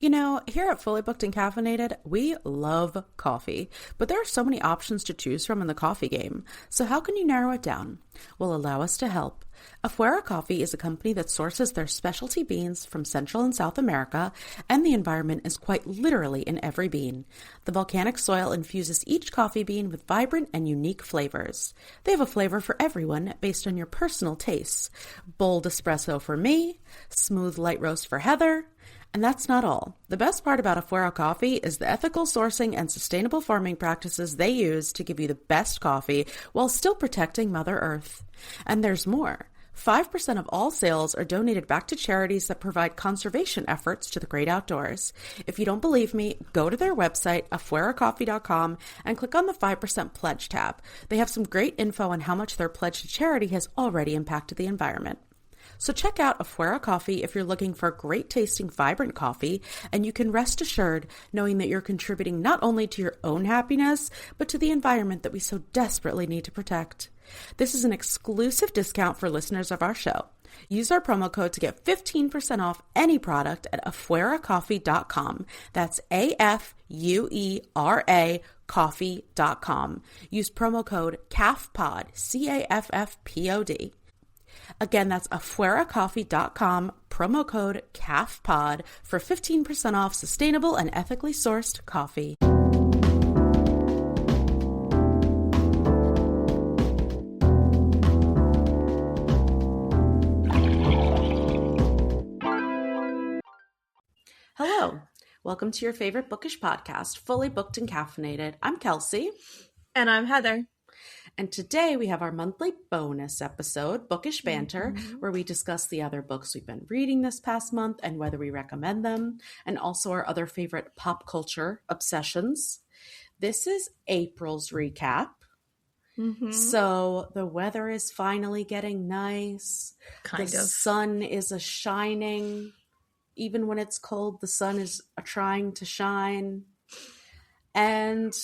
You know, here at Fully Booked and Caffeinated, we love coffee, but there are so many options to choose from in the coffee game. So how can you narrow it down? Well, allow us to help. Afuera Coffee is a company that sources their specialty beans from Central and South America, and the environment is quite literally in every bean. The volcanic soil infuses each coffee bean with vibrant and unique flavors. They have a flavor for everyone based on your personal tastes. Bold espresso for me, smooth light roast for Heather. And that's not all. The best part about Afuera Coffee is the ethical sourcing and sustainable farming practices they use to give you the best coffee while still protecting Mother Earth. And there's more. 5% of all sales are donated back to charities that provide conservation efforts to the great outdoors. If you don't believe me, go to their website, afueracoffee.com, and click on the 5% pledge tab. They have some great info on how much their pledge to charity has already impacted the environment. So check out Afuera Coffee if you're looking for great tasting, vibrant coffee, and you can rest assured knowing that you're contributing not only to your own happiness, but to the environment that we so desperately need to protect. This is an exclusive discount for listeners of our show. Use our promo code to get 15% off any product at afueracoffee.com. That's AFUERA coffee.com. Use promo code CAFFPOD, CAFFPOD. Again, that's afueracoffee.com, promo code CAFFPOD for 15% off sustainable and ethically sourced coffee. Hello, welcome to your favorite bookish podcast, Fully Booked and Caffeinated. I'm Kelsey. And I'm Heather. And today we have our monthly bonus episode, Bookish Banter, where we discuss the other books we've been reading this past month and whether we recommend them, and also our other favorite pop culture obsessions. This is April's recap. So the weather is finally getting nice. The sun is shining. Even when it's cold, the sun is trying to shine. And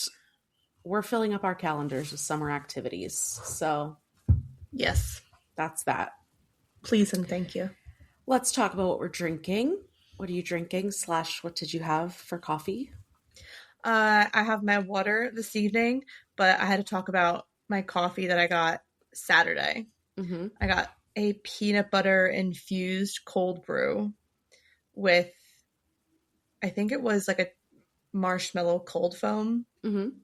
we're filling up our calendars with summer activities. So, yes, that's that. Please and thank you. Let's talk about what we're drinking. What are you drinking / what did you have for coffee? I have my water this evening, but I had to talk about my coffee that I got Saturday. I got a peanut butter infused cold brew with, I think it was like a marshmallow cold foam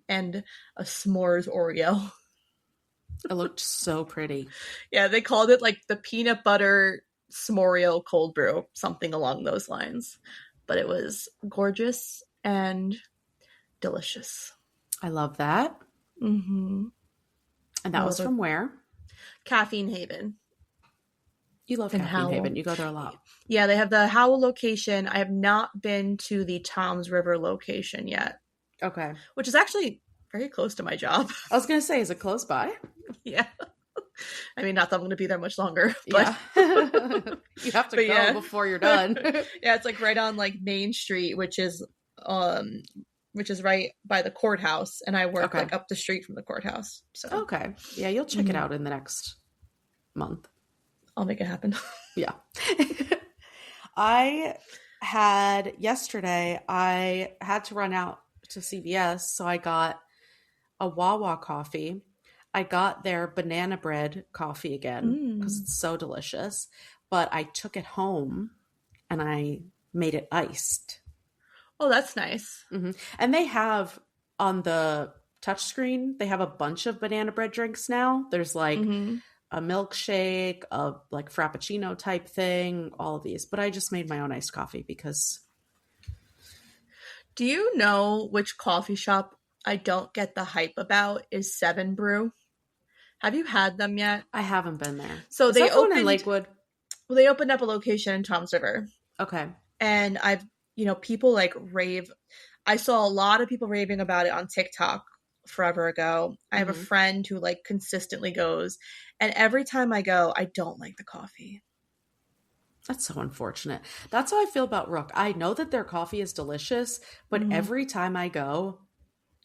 and a s'mores Oreo. It looked so pretty. Yeah, they called it like the peanut butter s'moreo cold brew, something along those lines. But it was gorgeous and delicious. I love that. And that was from where? Caffeine Haven. You love Caffeine Haven. You go there a lot. Yeah, they have the Howell location. I have not been to the Toms River location yet. Okay. Which is actually very close to my job. I was going to say, is it close by? Yeah. I mean, not that I'm going to be there much longer. But yeah. You have to go before you're done. Yeah, it's like right on like Main Street, which is right by the courthouse. And I work like up the street from the courthouse. So okay. Yeah, you'll check it out in the next month. I'll make it happen. Yeah. Yesterday, I had to run out to CVS, so I got a Wawa coffee. I got their banana bread coffee again because it's so delicious, but I took it home and I made it iced. Oh, that's nice. And they have on the touchscreen, they have a bunch of banana bread drinks now. There's like a milkshake, a like frappuccino type thing, all of these. But I just made my own iced coffee because. Do you know which coffee shop I don't get the hype about is Seven Brew? Have you had them yet? I haven't been there. So is they that opened in Lakewood. Well, they opened up a location in Toms River. Okay. And people like rave. I saw a lot of people raving about it on TikTok forever ago. I have a friend who like consistently goes, and every time I go, I don't like the coffee. That's so unfortunate. That's how I feel about Rook. I know that their coffee is delicious, but every time I go,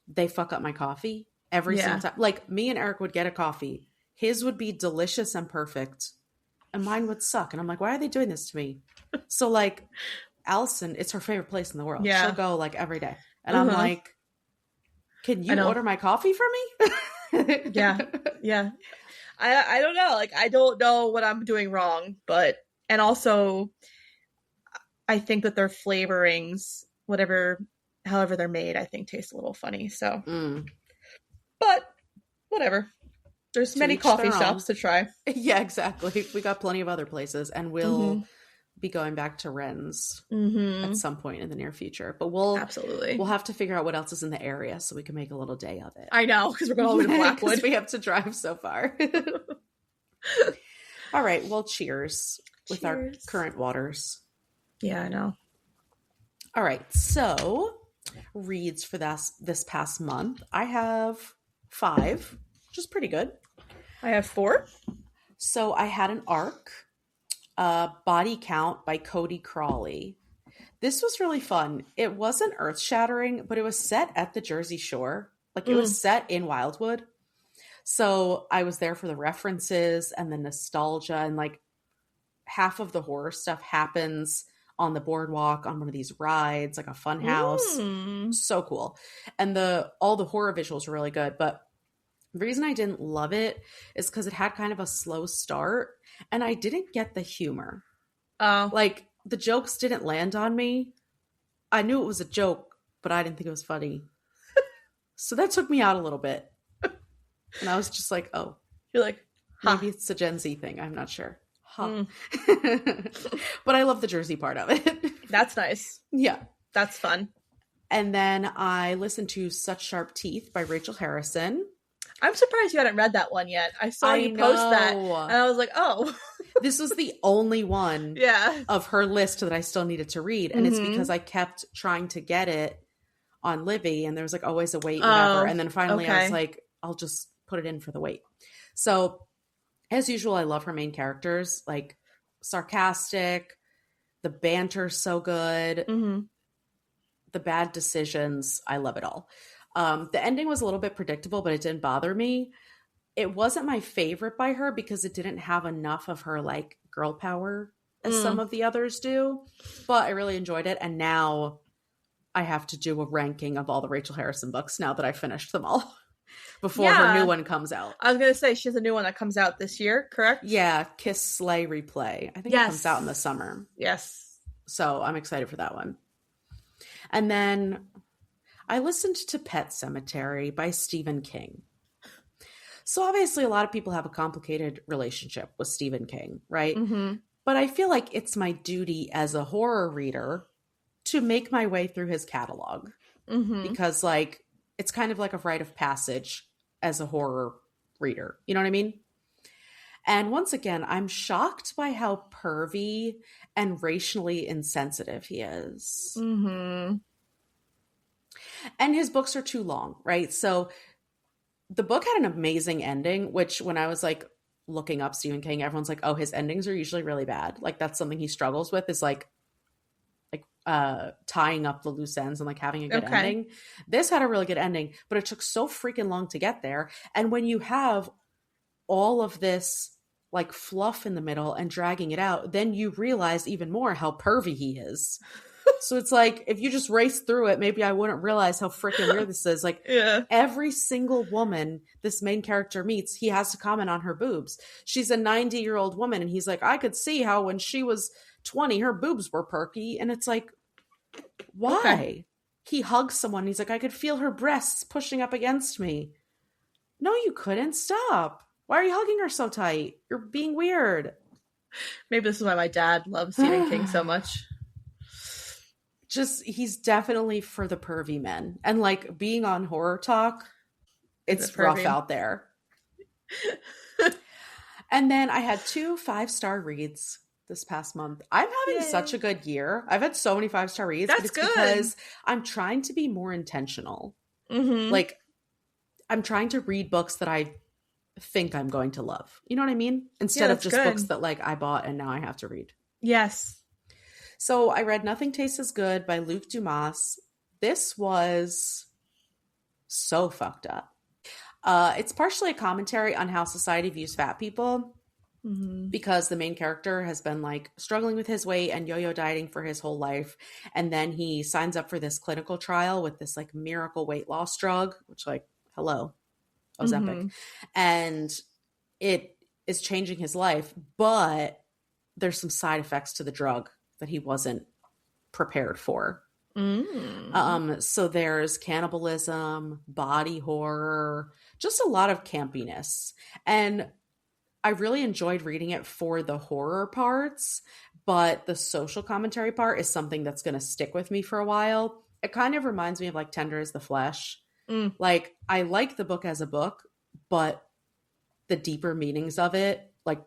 they fuck up my coffee. Every single time. Like, me and Eric would get a coffee. His would be delicious and perfect, and mine would suck. And I'm like, why are they doing this to me? So, like, Allison, it's her favorite place in the world. Yeah. She'll go like every day. And I'm like, can you order my coffee for me? Yeah. Yeah. I don't know. Like, I don't know what I'm doing wrong, and also I think that their flavorings, however they're made, I think taste a little funny. So, but whatever. There's many coffee shops to try. Yeah, exactly. We got plenty of other places, and we'll be going back to Ren's at some point in the near future. But we'll have to figure out what else is in the area so we can make a little day of it. I know, because we're going all the way to Blackwood. We have to drive so far. All right. Well, cheers with our current waters. Yeah, I know. All right. So, reads for this past month. I have 5, which is pretty good. I have 4. So, I had an arc, Body Count by Cody Crawley. This was really fun. It wasn't earth-shattering, but it was set at the Jersey Shore. Like, it was set in Wildwood. So, I was there for the references and the nostalgia, and like half of the horror stuff happens on the boardwalk on one of these rides, like a fun house. So cool. And all the horror visuals were really good. But the reason I didn't love it is because it had kind of a slow start and I didn't get the humor. Like the jokes didn't land on me. I knew it was a joke, but I didn't think it was funny. So that took me out a little bit. And I was just like, oh. You're like, maybe it's a Gen Z thing. I'm not sure. But I love the Jersey part of it. That's nice. Yeah. That's fun. And then I listened to Such Sharp Teeth by Rachel Harrison. I'm surprised you hadn't read that one yet. I saw you post that and I was like, oh. This was the only one of her list that I still needed to read. And it's because I kept trying to get it on Livy and there was like always a wait, whatever. And then finally I was like, I'll just put it in for the wait. So as usual, I love her main characters, like sarcastic, the banter's so good, the bad decisions. I love it all. The ending was a little bit predictable, but it didn't bother me. It wasn't my favorite by her because it didn't have enough of her like girl power as some of the others do, but I really enjoyed it. And now I have to do a ranking of all the Rachel Harrison books now that I finished them all. Before her new one comes out. I was going to say, she has a new one that comes out this year, correct? Yeah, Kiss, Slay, Replay. I think it comes out in the summer. Yes. So I'm excited for that one. And then I listened to Pet Sematary by Stephen King. So obviously a lot of people have a complicated relationship with Stephen King, right? But I feel like it's my duty as a horror reader to make my way through his catalog. Because like, it's kind of like a rite of passage as a horror reader. You know what I mean? And once again, I'm shocked by how pervy and racially insensitive he is. And his books are too long, right? So the book had an amazing ending, which when I was like looking up Stephen King, everyone's like, oh, his endings are usually really bad. Like that's something he struggles with is like tying up the loose ends and like having a good ending. This had a really good ending, but it took so freaking long to get there. And when you have all of this like fluff in the middle and dragging it out, then you realize even more how pervy he is. So it's like, if you just race through it, maybe I wouldn't realize how freaking weird this is. Like every single woman this main character meets, he has to comment on her boobs. She's a 90-year-old woman and he's like, I could see how when she was 20, her boobs were perky. And it's like, why? He hugs someone. He's like, I could feel her breasts pushing up against me. No, you couldn't. Stop. Why are you hugging her so tight? You're being weird. Maybe this is why my dad loves Stephen King so much. Just, he's definitely for the pervy men. And like being on Horror Talk, it's rough out there. And then I had 2 5-star reads this past month. I'm having such a good year. I've had so many 5-star reads. That's but it's good. Because I'm trying to be more intentional. Like, I'm trying to read books that I think I'm going to love. You know what I mean? Instead of just books that like I bought and now I have to read. Yes. So I read Nothing Tastes as Good by Luc Dumas. This was so fucked up. It's partially a commentary on how society views fat people. because the main character has been like struggling with his weight and yo-yo dieting for his whole life. And then he signs up for this clinical trial with this like miracle weight loss drug, which like, hello, Ozempic. And it is changing his life, but there's some side effects to the drug that he wasn't prepared for. So there's cannibalism, body horror, just a lot of campiness. And I really enjoyed reading it for the horror parts, but the social commentary part is something that's going to stick with me for a while. It kind of reminds me of like Tender as the Flesh. Like, I like the book as a book, but the deeper meanings of it, like,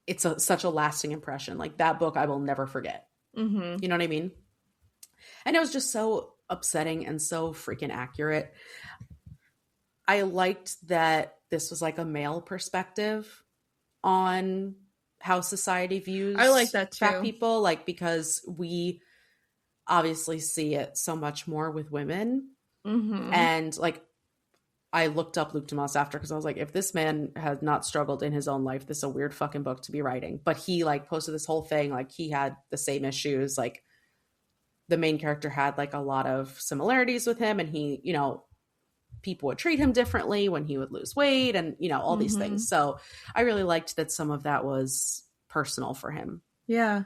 it's such a lasting impression. Like, that book I will never forget. You know what I mean? And it was just so upsetting and so freaking accurate. I liked that this was like a male perspective on how society views I like that too. fat people, like, because we obviously see it so much more with women. And like, I looked up Luke Dumas after, because I was like, if this man has not struggled in his own life, this is a weird fucking book to be writing. But he like posted this whole thing, like he had the same issues, like the main character had like a lot of similarities with him, and he, you know, people would treat him differently when he would lose weight, and, you know, all these things. So I really liked that some of that was personal for him. Yeah.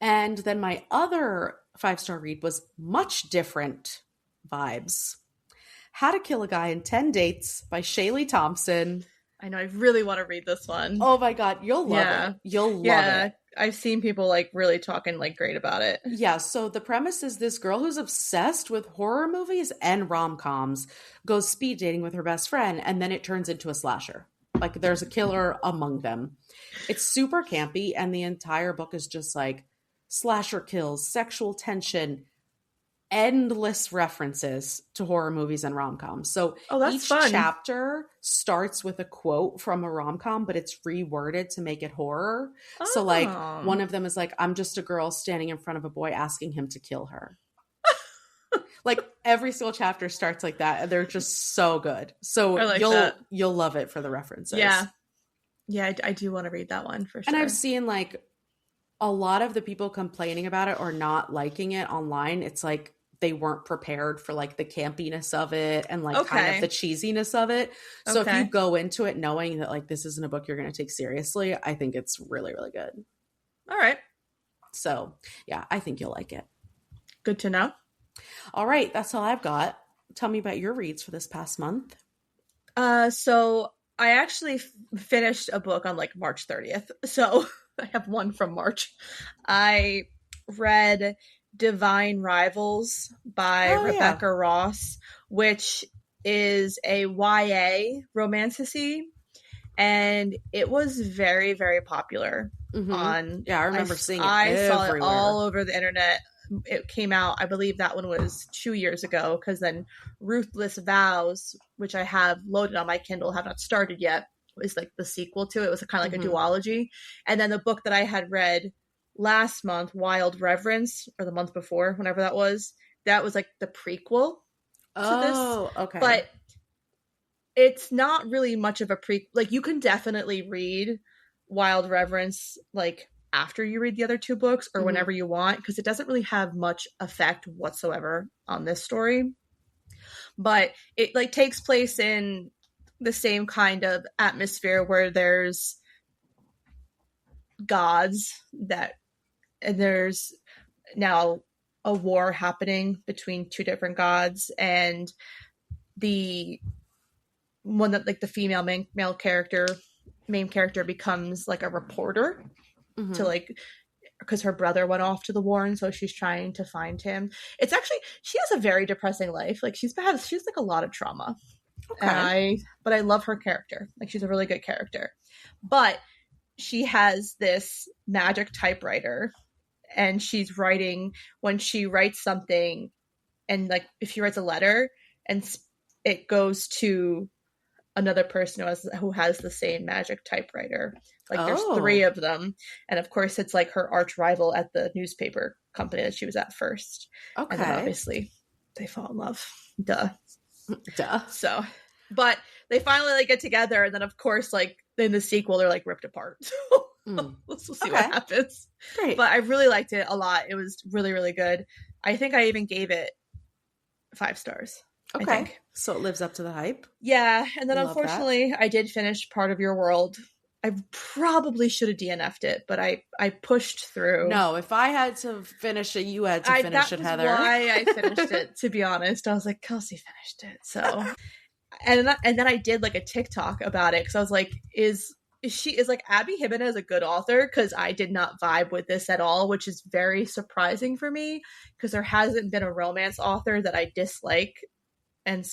And then my other 5-star read was much different vibes. How to Kill a Guy in 10 Dates by Shaylee Thompson. I know, I really want to read this one. Oh my God, you'll love it. You'll love it. I've seen people like really talking like great about it. Yeah, so the premise is this girl who's obsessed with horror movies and rom-coms goes speed dating with her best friend, and then it turns into a slasher. Like, there's a killer among them. It's super campy, and the entire book is just like slasher kills, sexual tension, endless references to horror movies and rom-coms. So each chapter starts with a quote from a rom-com, but it's reworded to make it horror. So like, one of them is like, I'm just a girl standing in front of a boy asking him to kill her. Like, every single chapter starts like that, and they're just so good. So like you'll love it for the references. Yeah, I do want to read that one for sure. And I've seen like a lot of the people complaining about it or not liking it online. It's like they weren't prepared for like the campiness of it and like kind of the cheesiness of it. So if you go into it knowing that like this isn't a book you're going to take seriously, I think it's really, really good. All right. So yeah, I think you'll like it. Good to know. All right. That's all I've got. Tell me about your reads for this past month. So I actually finished a book on like March 30th. So I have one from March. I read Divine Rivals by Rebecca Ross, which is a YA romantasy, and it was very, very popular on. Yeah, I remember seeing it. I saw it all over the internet. It came out, I believe that one was 2 years ago, because then Ruthless Vows, which I have loaded on my Kindle, have not started yet, was like the sequel to it. It was kind of like a duology. And then the book that I had read last month, Wild Reverence, or the month before, whenever that was like the prequel to this. Okay. But it's not really much of a like, you can definitely read Wild Reverence like after you read the other two books, or whenever you want, because it doesn't really have much effect whatsoever on this story. But it like takes place in the same kind of atmosphere where there's gods and there's now a war happening between two different gods, and the one that like the female main character becomes like a reporter to like, because her brother went off to the war, and so she's trying to find him. It's actually, she has a very depressing life. Like she's like a lot of trauma. Okay. But I love her character. Like she's a really good character. But she has this magic typewriter, and she's writing, when she writes something, and like if she writes a letter and it goes to another person who has the same magic typewriter. Like there's 3 of them. And of course it's like her arch rival at the newspaper company that she was at first. Okay. And then obviously they fall in love. Duh. So But they finally like get together, and then of course, like in the sequel, they're like ripped apart. So we'll see what happens. Great. But I really liked it a lot. It was really, really good. I think I even gave it 5 stars. Okay. I think. So it lives up to the hype. Yeah. And then unfortunately, I did finish Part of Your World. I probably should have DNF'd it, but I pushed through. No, if I had to finish it, you had to finish it, Heather. That's why I finished it, to be honest. I was like, Kelsey finished it. So, and then I did like a TikTok about it because I was like, is like Abby Jimenez a good author? Because I did not vibe with this at all, which is very surprising for me because there hasn't been a romance author that I dislike. And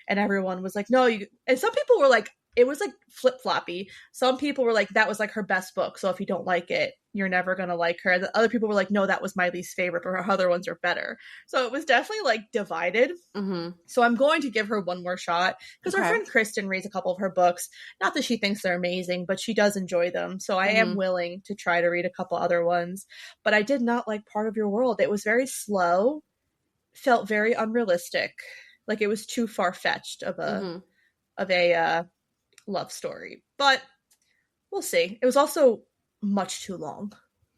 everyone was like, no, and some people were like, it was like flip-floppy. Some people were like, that was like her best book. So if you don't like it, you're never going to like her. The other people were like, no, that was my least favorite, but her other ones are better. So it was definitely like divided. Mm-hmm. So I'm going to give her one more shot because our friend Kristen reads a couple of her books. Not that she thinks they're amazing, but she does enjoy them. So I am willing to try to read a couple other ones. But I did not like Part of Your World. It was very slow, felt very unrealistic. Like it was too far-fetched of a love story, but we'll see. It was also much too long.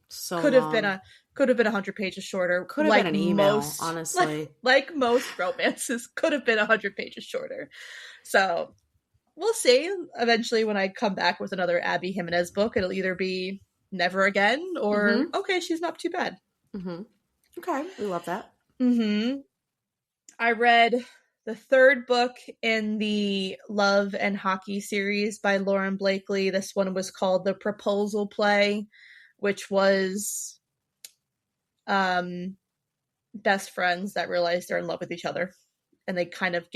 So could have been 100 pages shorter. Could have been an email, honestly. Like most romances, could have been 100 pages shorter. So we'll see. Eventually, when I come back with another Abby Jimenez book, it'll either be Never Again or okay, she's not too bad. Mm-hmm. Okay, we love that. Mm-hmm. I read the 3rd book in the Love and Hockey series by Lauren Blakely. This one was called The Proposal Play, which was best friends that realize they're in love with each other. And they kind of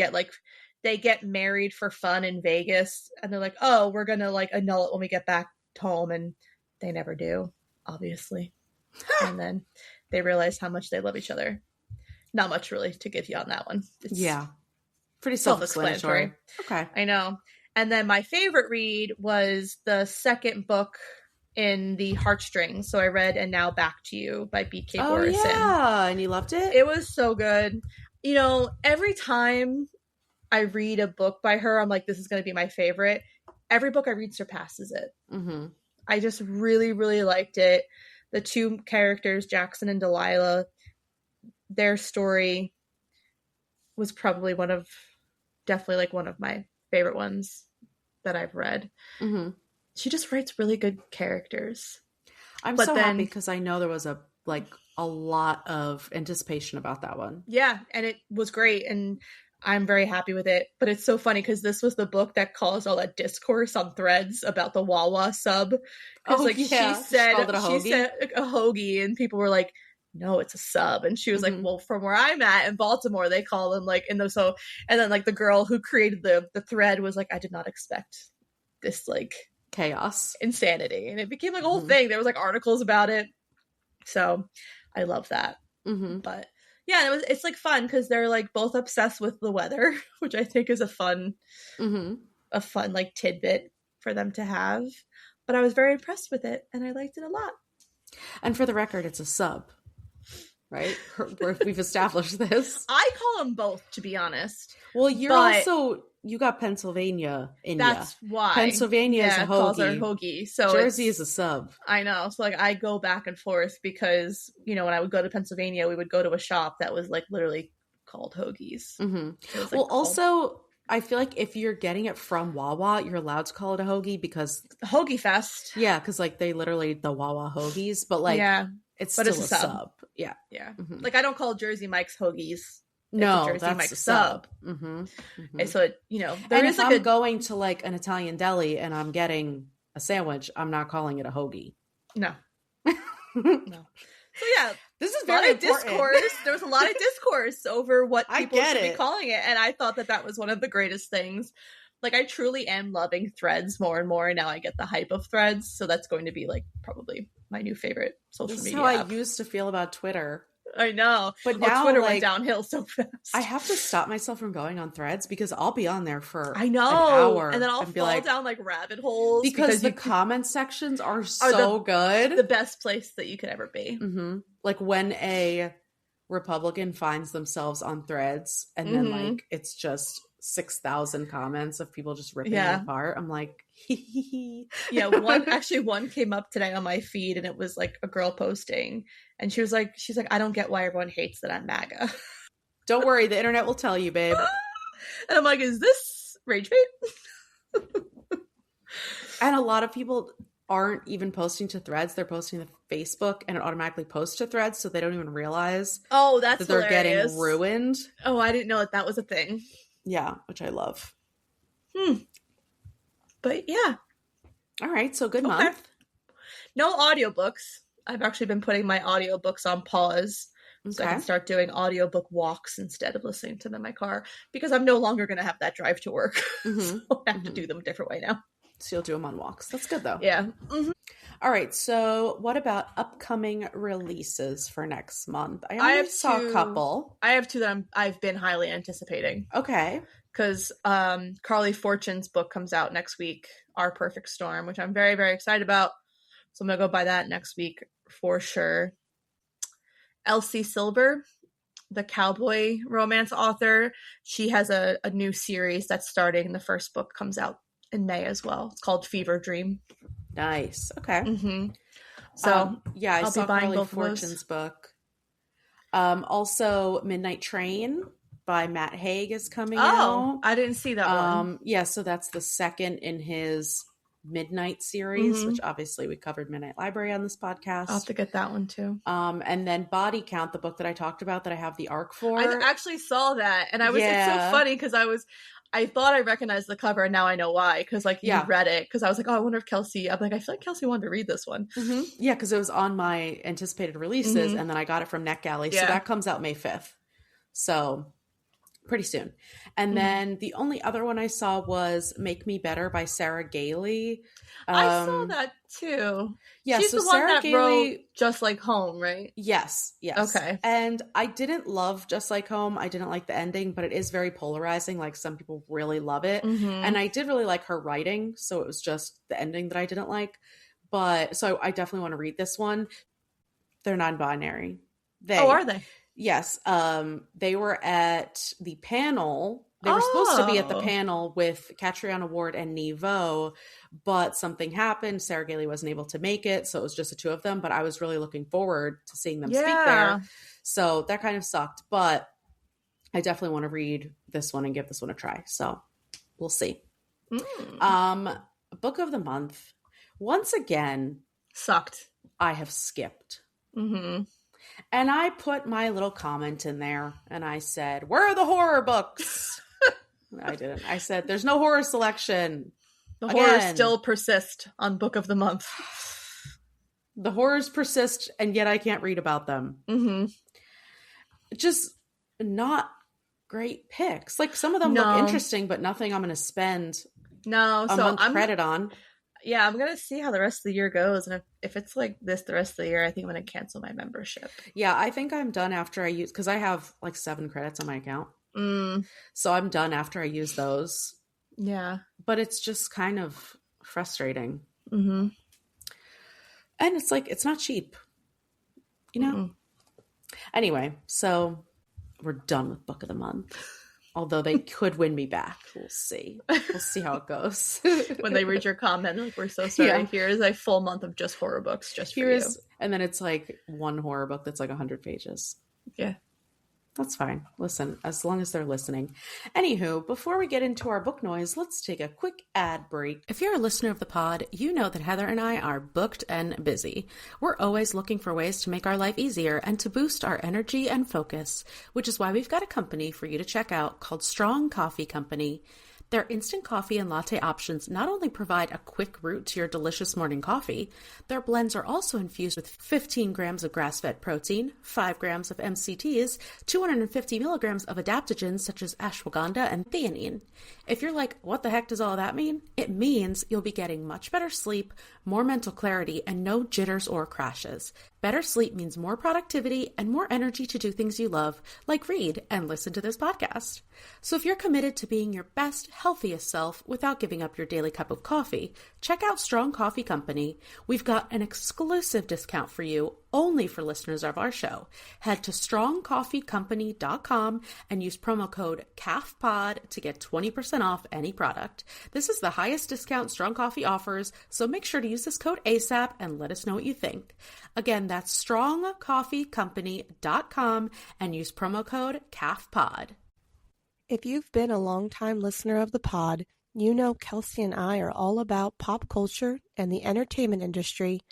they get married for fun in Vegas. And they're like, oh, we're going to like annul it when we get back home. And they never do, obviously. And then they realize how much they love each other. Not much really to give you on that one. It's pretty self-explanatory. Okay. I know. And then my favorite read was the 2nd book in the Heartstrings. So I read And Now Back to You by B.K. Borison. Oh, yeah. And you loved it? It was so good. You know, every time I read a book by her, I'm like, this is going to be my favorite. Every book I read surpasses it. Mm-hmm. I just really, really liked it. The 2 characters, Jackson and Delilah, their story was probably definitely one of my favorite ones that I've read. Mm-hmm. She just writes really good characters. I'm so happy because I know there was a lot of anticipation about that one. Yeah, and it was great, and I'm very happy with it. But it's so funny because this was the book that caused all that discourse on Threads about the Wawa sub. Because she said a hoagie, and people were like, no, it's a sub. And she was like, well, from where I'm at in Baltimore, they call them and then the girl who created the thread was like, I did not expect this chaos, insanity. And it became a whole thing. There was articles about it. So I love that. Mm-hmm. But yeah, it's fun because they're both obsessed with the weather, which I think is a fun tidbit for them to have. But I was very impressed with it and I liked it a lot. And for the record, it's a sub. Right? We've established this. I call them both, to be honest. Well, you got Pennsylvania in you. That's why. Pennsylvania is a hoagie. Calls her hoagie. So Jersey is a sub. I know. So I go back and forth because, when I would go to Pennsylvania, we would go to a shop that was literally called Hoagies. Mm-hmm. Also, I feel like if you're getting it from Wawa, you're allowed to call it a hoagie because Hoagie Fest. Yeah, because they literally the Wawa hoagies, but it's still a sub. Yeah. Yeah. Mm-hmm. I don't call Jersey Mike's hoagies. No, Jersey that's Mike's a sub. Mm-hmm. Mm-hmm. And so, if I'm going to an Italian deli and I'm getting a sandwich, I'm not calling it a hoagie. No. No. So yeah, this is very important. Discourse. There was a lot of discourse over what people should be calling it. And I thought that was one of the greatest things. I truly am loving Threads more and more. And now I get the hype of Threads. So that's going to be probably my new favorite social media app. This is how I used to feel about Twitter. I know. But now Twitter went downhill so fast. I have to stop myself from going on Threads because I'll be on there for an hour. And then I'll fall down rabbit holes. Because the comment sections are so good. The best place that you could ever be. Mm-hmm. When a Republican finds themselves on Threads and then it's just 6,000 comments of people just ripping it apart. I'm like, yeah, one came up today on my feed, and it was like a girl posting, and she's like, I don't get why everyone hates that I'm MAGA. Don't worry, the internet will tell you, babe. And I'm like, is this rage bait? And a lot of people aren't even posting to Threads. They're posting to Facebook, and it automatically posts to Threads, so they don't even realize that they're getting ruined. Oh, I didn't know that was a thing. Yeah, which I love. But yeah. All right, so good month. No audiobooks. I've actually been putting my audiobooks on pause so I can start doing audiobook walks instead of listening to them in my car, because I'm no longer going to have that drive to work. So I have to do them a different way now. So you'll do them on walks. That's good, though. Yeah. All right, so what about upcoming releases for next month? I saw a couple. I have two that I've been highly anticipating. Okay. Because Carly Fortune's book comes out next week, Our Perfect Storm, which I'm very, very excited about. So I'm going to go buy that next week for sure. Elsie Silver, the cowboy romance author, she has a new series that's starting. The first book comes out in May as well. It's called Fever Dream. Nice. Okay. So yeah, I saw Carly Fortune's book. Also, Midnight Train by Matt Haig is coming out. I didn't see that one. Yeah, so that's the second in his Midnight series, which obviously we covered Midnight Library on this podcast. I'll have to get that one too. And then Body Count, the book that I talked about that I have the arc for. I actually saw that, and it's so funny because I thought I recognized the cover, and now I know why, because you read it, because I was like, oh, I wonder if Kelsey, I'm like, I feel like Kelsey wanted to read this one. Yeah, because it was on my anticipated releases, and then I got it from NetGalley, so that comes out May 5th. So pretty soon. And then the only other one I saw was Make Me Better by Sarah Gailey. I saw that too. Yeah, she's so the Sarah one that Gailey wrote Just Like Home, right? Yes. Okay. And I didn't love Just Like Home. I didn't like the ending, but it is very polarizing. Like, some people really love it. And I did really like her writing, so it was just the ending that I didn't like. But so I definitely want to read this one. They're non-binary. Are they? Yes. They were at the panel. They were supposed to be at the panel with Catriona Ward and Nevo, but something happened. Sarah Gailey wasn't able to make it, so it was just the two of them. But I was really looking forward to seeing them speak there. So that kind of sucked. But I definitely want to read this one and give this one a try. So we'll see. Book of the month. Once again, sucked. I have skipped. And I put my little comment in there, and I said, where are the horror books? I didn't. I said, there's no horror selection. The horrors still persist on Book of the Month. The horrors persist, and yet I can't read about them. Just not great picks. Like, some of them look interesting, but nothing I'm going to spend a month credit on. Yeah, I'm going to see how the rest of the year goes. And if it's like this the rest of the year, I think I'm going to cancel my membership. Yeah, I think I'm done after I use... Because I have like 7 credits on my account. So I'm done after I use those. Yeah. But it's just kind of frustrating. And it's like, it's not cheap. You know? Anyway, so we're done with Book of the Month. Although they could win me back. We'll see. We'll see how it goes. When they read your comment, like, we're so sorry. Yeah. Here's a full month of just horror books just for you. And then it's like one horror book that's like 100 pages. Yeah. That's fine. Listen, as long as they're listening. Anywho, before we get into our book noise, let's take a quick ad break. If you're a listener of the pod, you know that Heather and I are booked and busy. We're always looking for ways to make our life easier and to boost our energy and focus, which is why we've got a company for you to check out called Strong Coffee Company. Their instant coffee and latte options not only provide a quick route to your delicious morning coffee, their blends are also infused with 15 grams of grass-fed protein, 5 grams of MCTs, 250 milligrams of adaptogens such as ashwagandha and theanine. If you're like, what the heck does all that mean? It means you'll be getting much better sleep, more mental clarity, and no jitters or crashes. Better sleep means more productivity and more energy to do things you love, like read and listen to this podcast. So if you're committed to being your best, healthiest self without giving up your daily cup of coffee, check out Strong Coffee Company. We've got an exclusive discount for you only for listeners of our show. Head to strongcoffeecompany.com and use promo code CAFPOD to get 20% off any product. This is the highest discount Strong Coffee offers, so make sure to use this code ASAP and let us know what you think. Again, that's strongcoffeecompany.com and use promo code CAFPOD. If you've been a long-time listener of the pod, you know Kelsey and I are all about pop culture and the entertainment industry,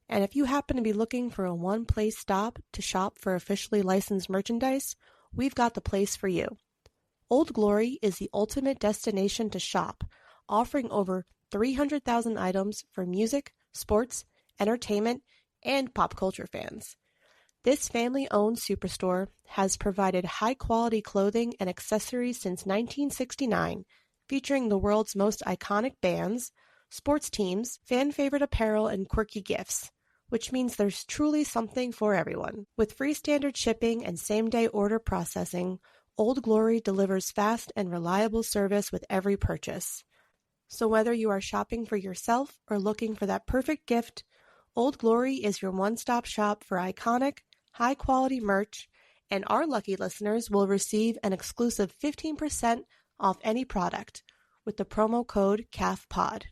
and if you happen to be looking for a one-place stop to shop for officially licensed merchandise, we've got the place for you. Old Glory is the ultimate destination to shop, offering over 300,000 items for music, sports, entertainment, and pop culture fans. This family-owned superstore has provided high-quality clothing and accessories since 1969, featuring the world's most iconic bands, sports teams, fan-favorite apparel, and quirky gifts, which means there's truly something for everyone. With free standard shipping and same-day order processing, Old Glory delivers fast and reliable service with every purchase. So whether you are shopping for yourself or looking for that perfect gift, Old Glory is your one-stop shop for iconic, high-quality merch, and our lucky listeners will receive an exclusive 15% off any product with the promo code CAFPOD.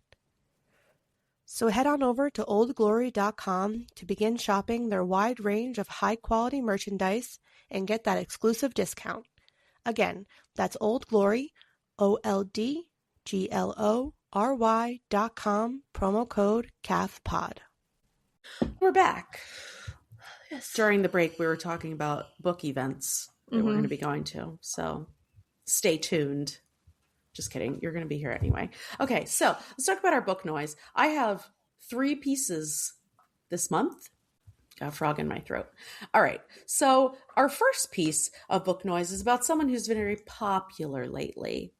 So head on over to oldglory.com to begin shopping their wide range of high-quality merchandise and get that exclusive discount. Again, that's Old Glory, OLDGLORY.com, promo code CAFPOD. We're back. Yes. During the break, we were talking about book events that we're going to be going to. So stay tuned. Just kidding. You're going to be here anyway. Okay, so let's talk about our book noise. I have 3 pieces this month. Got a frog in my throat. All right. So our first piece of book noise is about someone who's been very popular lately.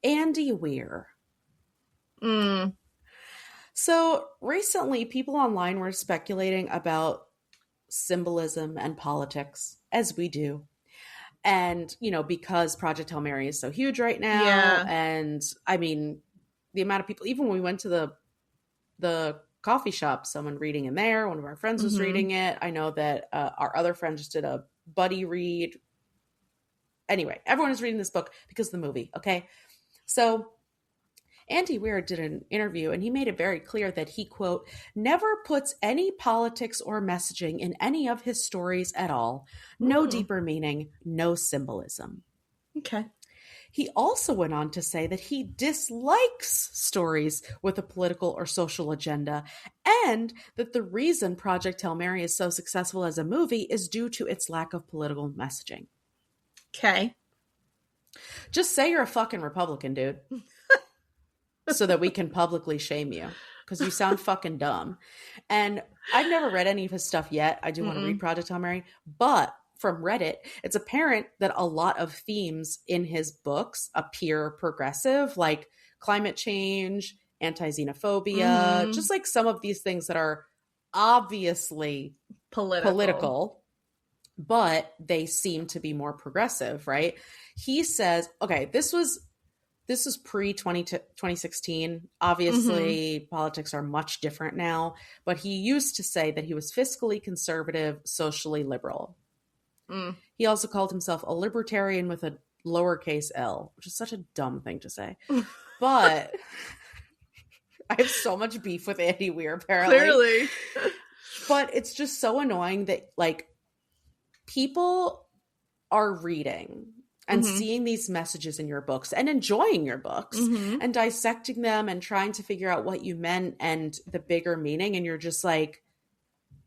Andy Weir. So recently, people online were speculating about symbolism and politics, as we do. And, you know, because Project Hail Mary is so huge right now, and I mean, the amount of people, even when we went to the coffee shop, someone reading in there, one of our friends was reading it. I know that our other friend just did a buddy read. Anyway, everyone is reading this book because of the movie, okay? So Andy Weir did an interview and he made it very clear that he, quote, never puts any politics or messaging in any of his stories at all. No deeper meaning, no symbolism. Okay. He also went on to say that he dislikes stories with a political or social agenda, and that the reason Project Hail Mary is so successful as a movie is due to its lack of political messaging. Okay. Just say you're a fucking Republican, dude. So that we can publicly shame you, because you sound fucking dumb. And I've never read any of his stuff yet. I do want to read Project Hail Mary, but from Reddit, it's apparent that a lot of themes in his books appear progressive, like climate change, anti-xenophobia, just like some of these things that are obviously political, but they seem to be more progressive, right? He says, okay, this was pre-2016. Obviously, politics are much different now, but he used to say that he was fiscally conservative, socially liberal. He also called himself a libertarian with a lowercase L, which is such a dumb thing to say. But I have so much beef with Andy Weir, apparently. Clearly. But it's just so annoying that, like, people are reading and seeing these messages in your books and enjoying your books and dissecting them and trying to figure out what you meant and the bigger meaning. And you're just like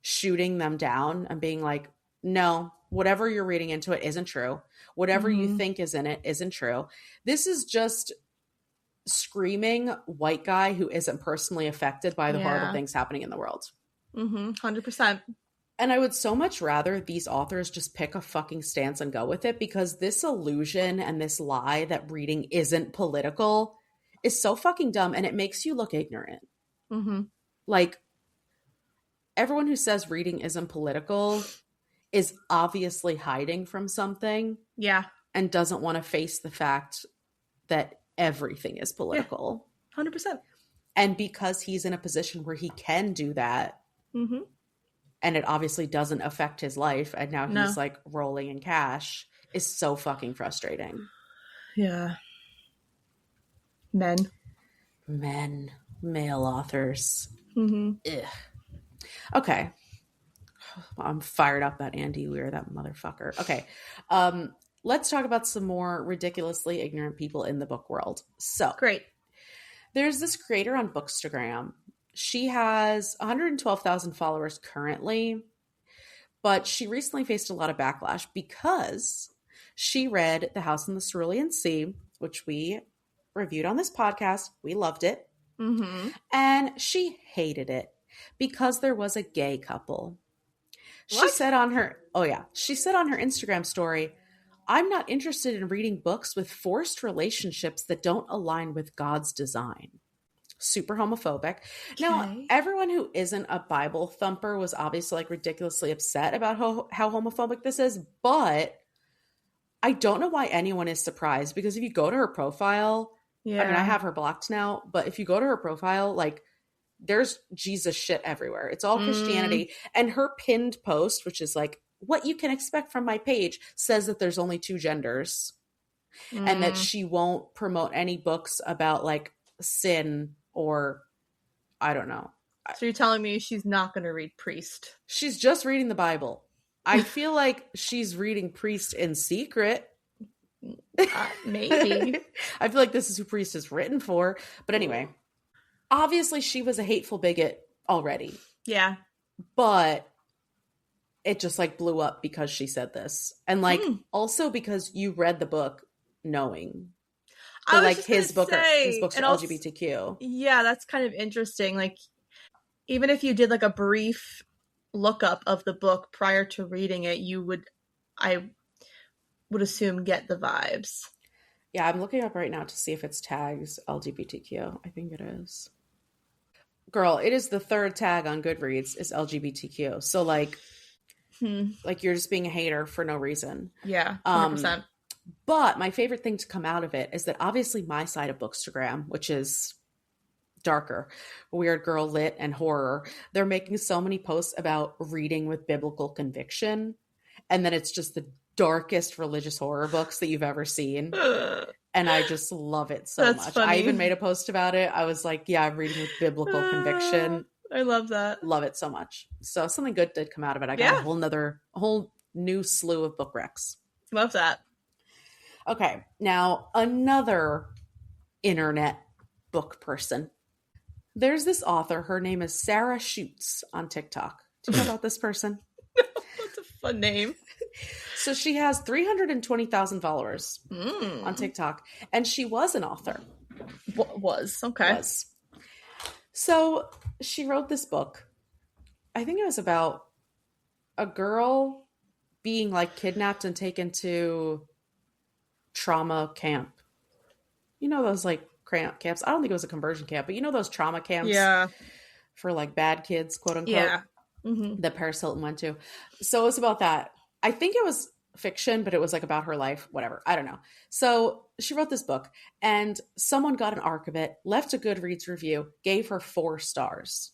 shooting them down and being like, no, whatever you're reading into it isn't true. Whatever you think is in it isn't true. This is just screaming white guy who isn't personally affected by the horrible things happening in the world. 100%. And I would so much rather these authors just pick a fucking stance and go with it, because this illusion and this lie that reading isn't political is so fucking dumb, and it makes you look ignorant. Like, everyone who says reading isn't political is obviously hiding from something. Yeah. And doesn't want to face the fact that everything is political. 100%. And because he's in a position where he can do that, and it obviously doesn't affect his life, and now he's like rolling in cash, is so fucking frustrating. Yeah. Men. Male authors. Ugh. Okay. I'm fired up about Andy Weir, that motherfucker. Okay. Let's talk about some more ridiculously ignorant people in the book world. So great. There's this creator on Bookstagram. She has 112,000 followers currently, but she recently faced a lot of backlash because she read The House in the Cerulean Sea, which we reviewed on this podcast. We loved it. And she hated it because there was a gay couple. She said on her Instagram story, "I'm not interested in reading books with forced relationships that don't align with God's design." Super homophobic. Okay. Now, everyone who isn't a Bible thumper was obviously like ridiculously upset about how homophobic this is, but I don't know why anyone is surprised, because if you go to her profile, I mean, I have her blocked now, but if you go to her profile, like, there's Jesus shit everywhere. It's all Christianity. And her pinned post, which is like, what you can expect from my page, says that there's only 2 genders and that she won't promote any books about like sin or I don't know. So you're telling me she's not going to read Priest? She's just reading the Bible. I feel like she's reading Priest in secret. Maybe. I feel like this is who Priest is written for. But anyway, obviously she was a hateful bigot already. Yeah. But it just like blew up because she said this. And like also because you read the book knowing that like his books are LGBTQ. Yeah, that's kind of interesting. Like, even if you did like a brief lookup of the book prior to reading it, I would assume, get the vibes. Yeah, I'm looking up right now to see if it's tags LGBTQ. I think it is. Girl, it is the 3rd tag on Goodreads is LGBTQ. So like you're just being a hater for no reason. Yeah, 100%. But my favorite thing to come out of it is that obviously my side of Bookstagram, which is darker, weird girl lit and horror, they're making so many posts about reading with biblical conviction. And then it's just the darkest religious horror books that you've ever seen. And I just love it so much. Funny. I even made a post about it. I was like, yeah, I'm reading with biblical conviction. I love that. Love it so much. So something good did come out of it. I got a whole new slew of book recs. Love that. Okay, now another internet book person. There's this author. Her name is Sarah Schutz on TikTok. Do you know about this person? That's a fun name. So she has 320,000 followers on TikTok, and she was an author. Okay. So she wrote this book. I think it was about a girl being like kidnapped and taken to trauma camp. You know those like camps? I don't think it was a conversion camp, but you know those trauma camps for like bad kids, quote unquote. Yeah. That Paris Hilton went to. So it was about that. I think it was fiction, but it was like about her life, whatever. I don't know. So she wrote this book and someone got an arc of it, left a Goodreads review, gave her 4 stars.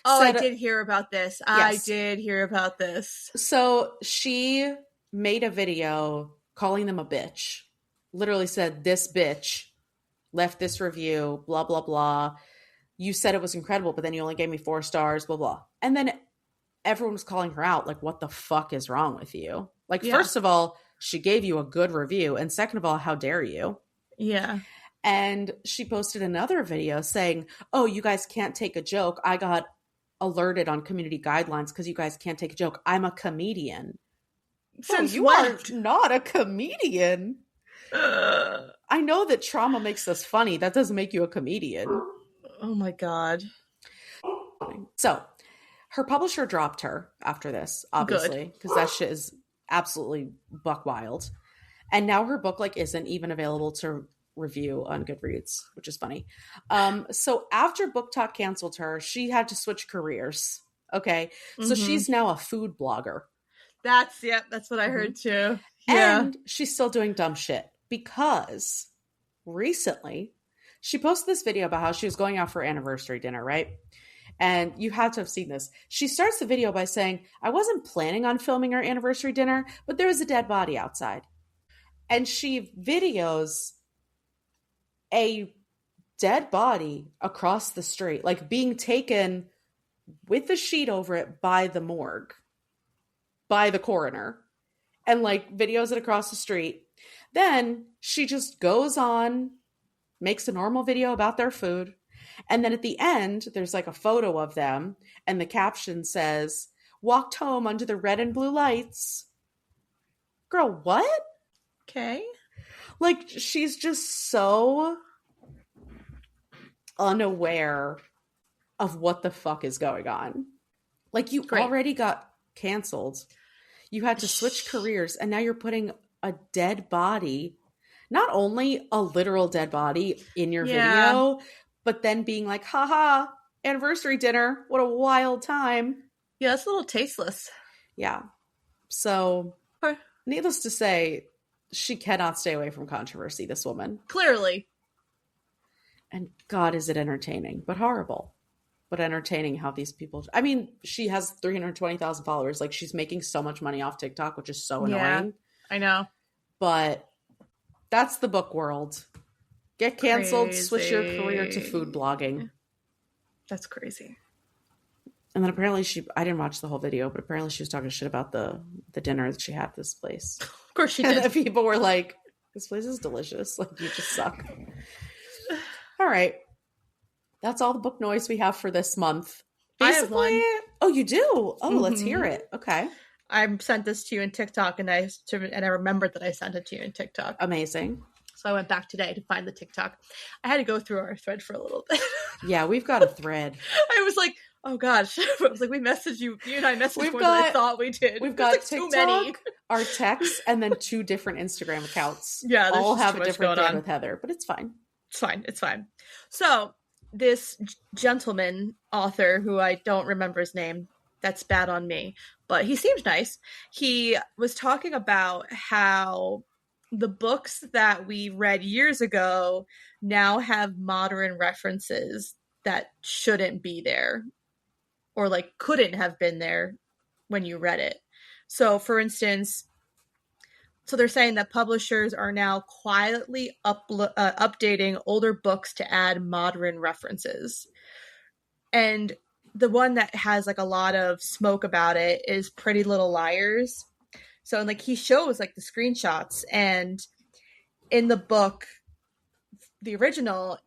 Oh, I did hear about this. Yes. I did hear about this. So she made a video calling them a bitch. Literally said, "This bitch left this review, blah, blah, blah. You said it was incredible, but then you only gave me 4 stars, blah, blah." And then everyone was calling her out, like, what the fuck is wrong with you? Like, first of all, she gave you a good review. And second of all, how dare you? Yeah. And she posted another video saying, "Oh, you guys can't take a joke. I got alerted on community guidelines because you guys can't take a joke. I'm a comedian." Since you are not a comedian. I know that trauma makes us funny. That doesn't make you a comedian. Oh my God. So her publisher dropped her after this, obviously, because that shit is absolutely buck wild. And now her book like isn't even available to review on Goodreads, which is funny. So after Book Talk canceled her, she had to switch careers. Okay. So she's now a food blogger. That's what I heard too. Yeah. And she's still doing dumb shit because recently, she posted this video about how she was going out for anniversary dinner, right? And you have to have seen this. She starts the video by saying, I wasn't planning on filming our anniversary dinner, but there was a dead body outside. And she videos a dead body across the street, like being taken with a sheet over it by the morgue, by the coroner, and like videos it across the street. Then she just goes on, makes a normal video about their food. And then at the end, there's like a photo of them. And the caption says, walked home under the red and blue lights. Girl, what? Okay. Like, she's just so unaware of what the fuck is going on. Like, you already got canceled. You had to switch careers. And now you're putting a dead body, not only a literal dead body in your video, but then being like, haha, anniversary dinner. What a wild time. Yeah, that's a little tasteless. Yeah. So, needless to say, she cannot stay away from controversy, this woman. Clearly. And God, is it entertaining, but horrible. But entertaining how these people... I mean, she has 320,000 followers. Like, she's making so much money off TikTok, which is so annoying. I know. But that's the book world. Get canceled, switch your career to food blogging. That's crazy. And then apparently I didn't watch the whole video, but apparently she was talking shit about the dinner that she had at this place. Of course she did. And people were like, this place is delicious. Like, you just suck. All right. That's all the book noise we have for this month. Basically, I have one. Oh, you do? Oh, let's hear it. Okay. I sent this to you in TikTok, and I remembered that I sent it to you in TikTok. Amazing. So I went back today to find the TikTok. I had to go through our thread for a little bit. Yeah, we've got a thread. I was like, oh gosh. I was like, we messaged you. You and I messaged more than I thought we did. We've got like TikTok, too many. our texts, and then 2 different Instagram accounts. Yeah, all have a different thread with Heather, but it's fine. It's fine. It's fine. So this gentleman author, who I don't remember his name, that's bad on me, but he seems nice. He was talking about how the books that we read years ago now have modern references that shouldn't be there, or like couldn't have been there when you read it. So for instance, so they're saying that publishers are now quietly updating older books to add modern references. And the one that has like a lot of smoke about it is Pretty Little Liars. So like he shows like the screenshots, and in the book, the original,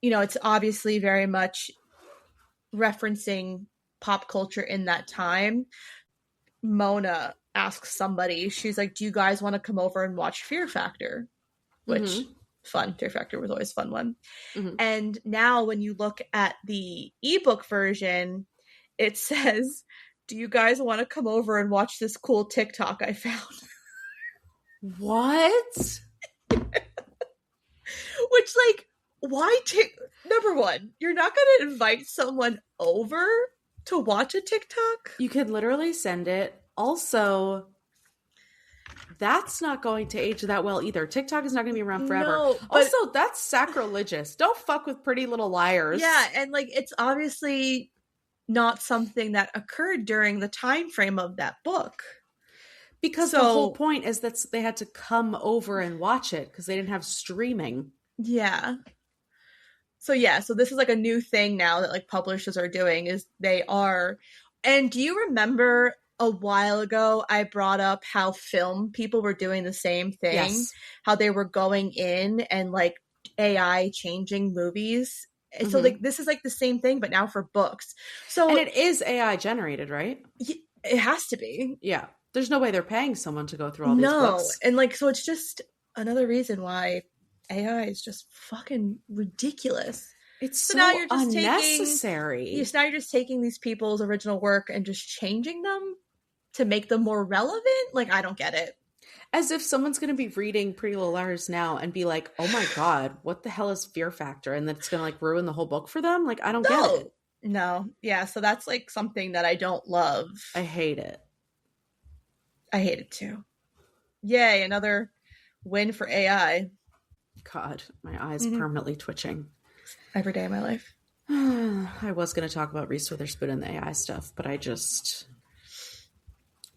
it's obviously very much referencing pop culture in that time. Mona asks somebody, she's like, do you guys want to come over and watch Fear Factor? Which, fun. Fear Factor was always a fun one. Mm-hmm. And now when you look at the ebook version, it says, do you guys want to come over and watch this cool TikTok I found? What? Which, like, why number one, you're not going to invite someone over to watch a TikTok? You can literally send it. Also, that's not going to age that well either. TikTok is not going to be around forever. No, also, that's sacrilegious. Don't fuck with Pretty Little Liars. Yeah, and like it's obviously not something that occurred during the time frame of that book. Because the whole point is that they had to come over and watch it because they didn't have streaming. Yeah. So this is like a new thing now that like publishers are doing, is they are. And do you remember a while ago I brought up how film people were doing the same thing? Yes. How they were going in and like AI changing movies. Mm-hmm. So like this is like the same thing, but now for books. So and it is AI generated, right? It has to be. Yeah. There's no way they're paying someone to go through all these books. And like, so it's just another reason why AI is just fucking ridiculous. It's so now you're just unnecessary. Now you're just taking these people's original work and just changing them to make them more relevant. Like, I don't get it. As if someone's going to be reading Pretty Little Liars now and be like, oh my God, what the hell is Fear Factor? And then it's going to like ruin the whole book for them. Like, I don't get it. No. Yeah. So that's like something that I don't love. I hate it. I hate it too. Yay. Another win for AI. God, my eyes permanently twitching. Every day of my life. I was going to talk about Reese Witherspoon and the AI stuff, but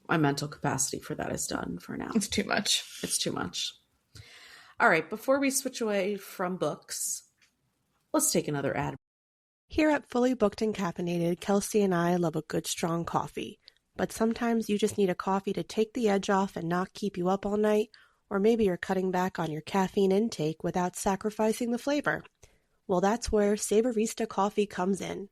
my mental capacity for that is done for now. It's too much. It's too much. All right, before we switch away from books, let's take another ad. Here at Fully Booked and Caffeinated, Kelsey and I love a good strong coffee. But sometimes you just need a coffee to take the edge off and not keep you up all night, or maybe you're cutting back on your caffeine intake without sacrificing the flavor. Well, that's where Savorista Coffee comes in.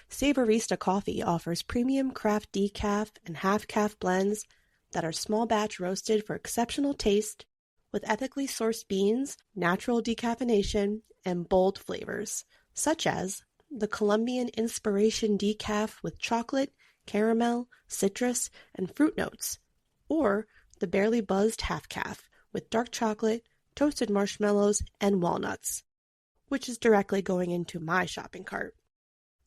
Savorista Coffee offers premium craft decaf and half-calf blends that are small batch roasted for exceptional taste, with ethically sourced beans, natural decaffeination, and bold flavors, such as the Colombian Inspiration Decaf with chocolate, caramel, citrus, and fruit notes, or the Barely Buzzed Half Calf with dark chocolate, toasted marshmallows, and walnuts, which is directly going into my shopping cart.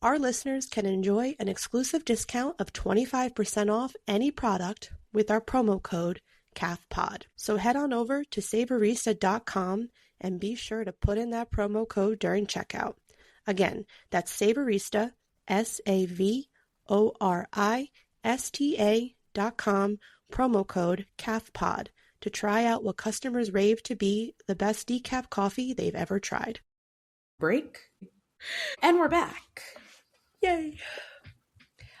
Our listeners can enjoy an exclusive discount of 25% off any product with our promo code CAFPOD. So head on over to Savorista.com and be sure to put in that promo code during checkout. Again, that's Savorista, SAVORISTA.com, promo code CAFPOD, to try out what customers rave to be the best decaf coffee they've ever tried. Break. And we're back. Yay!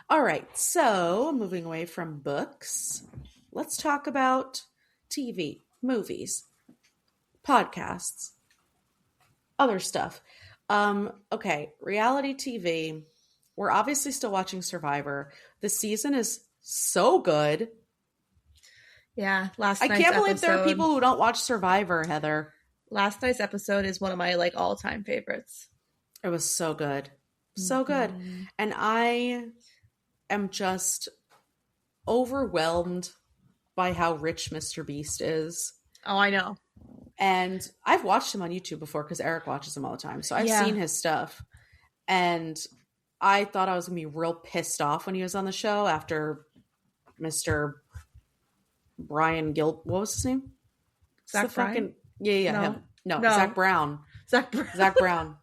All right, so moving away from books, let's talk about TV, movies, podcasts, other stuff. Okay, reality TV. We're obviously still watching Survivor. The season is so good. Yeah, I can't believe there are people who don't watch Survivor, Heather. Last night's episode is one of my all-time favorites. It was so good. So good. And I am just overwhelmed by how rich Mr. Beast is. Oh, I know. And I've watched him on YouTube before because Eric watches him all the time. So I've seen his stuff. And I thought I was going to be real pissed off when he was on the show after Mr. Brian What was his name? Zach Bryan? Yeah, him. No, Zach Brown. Zach Brown. Zach Brown.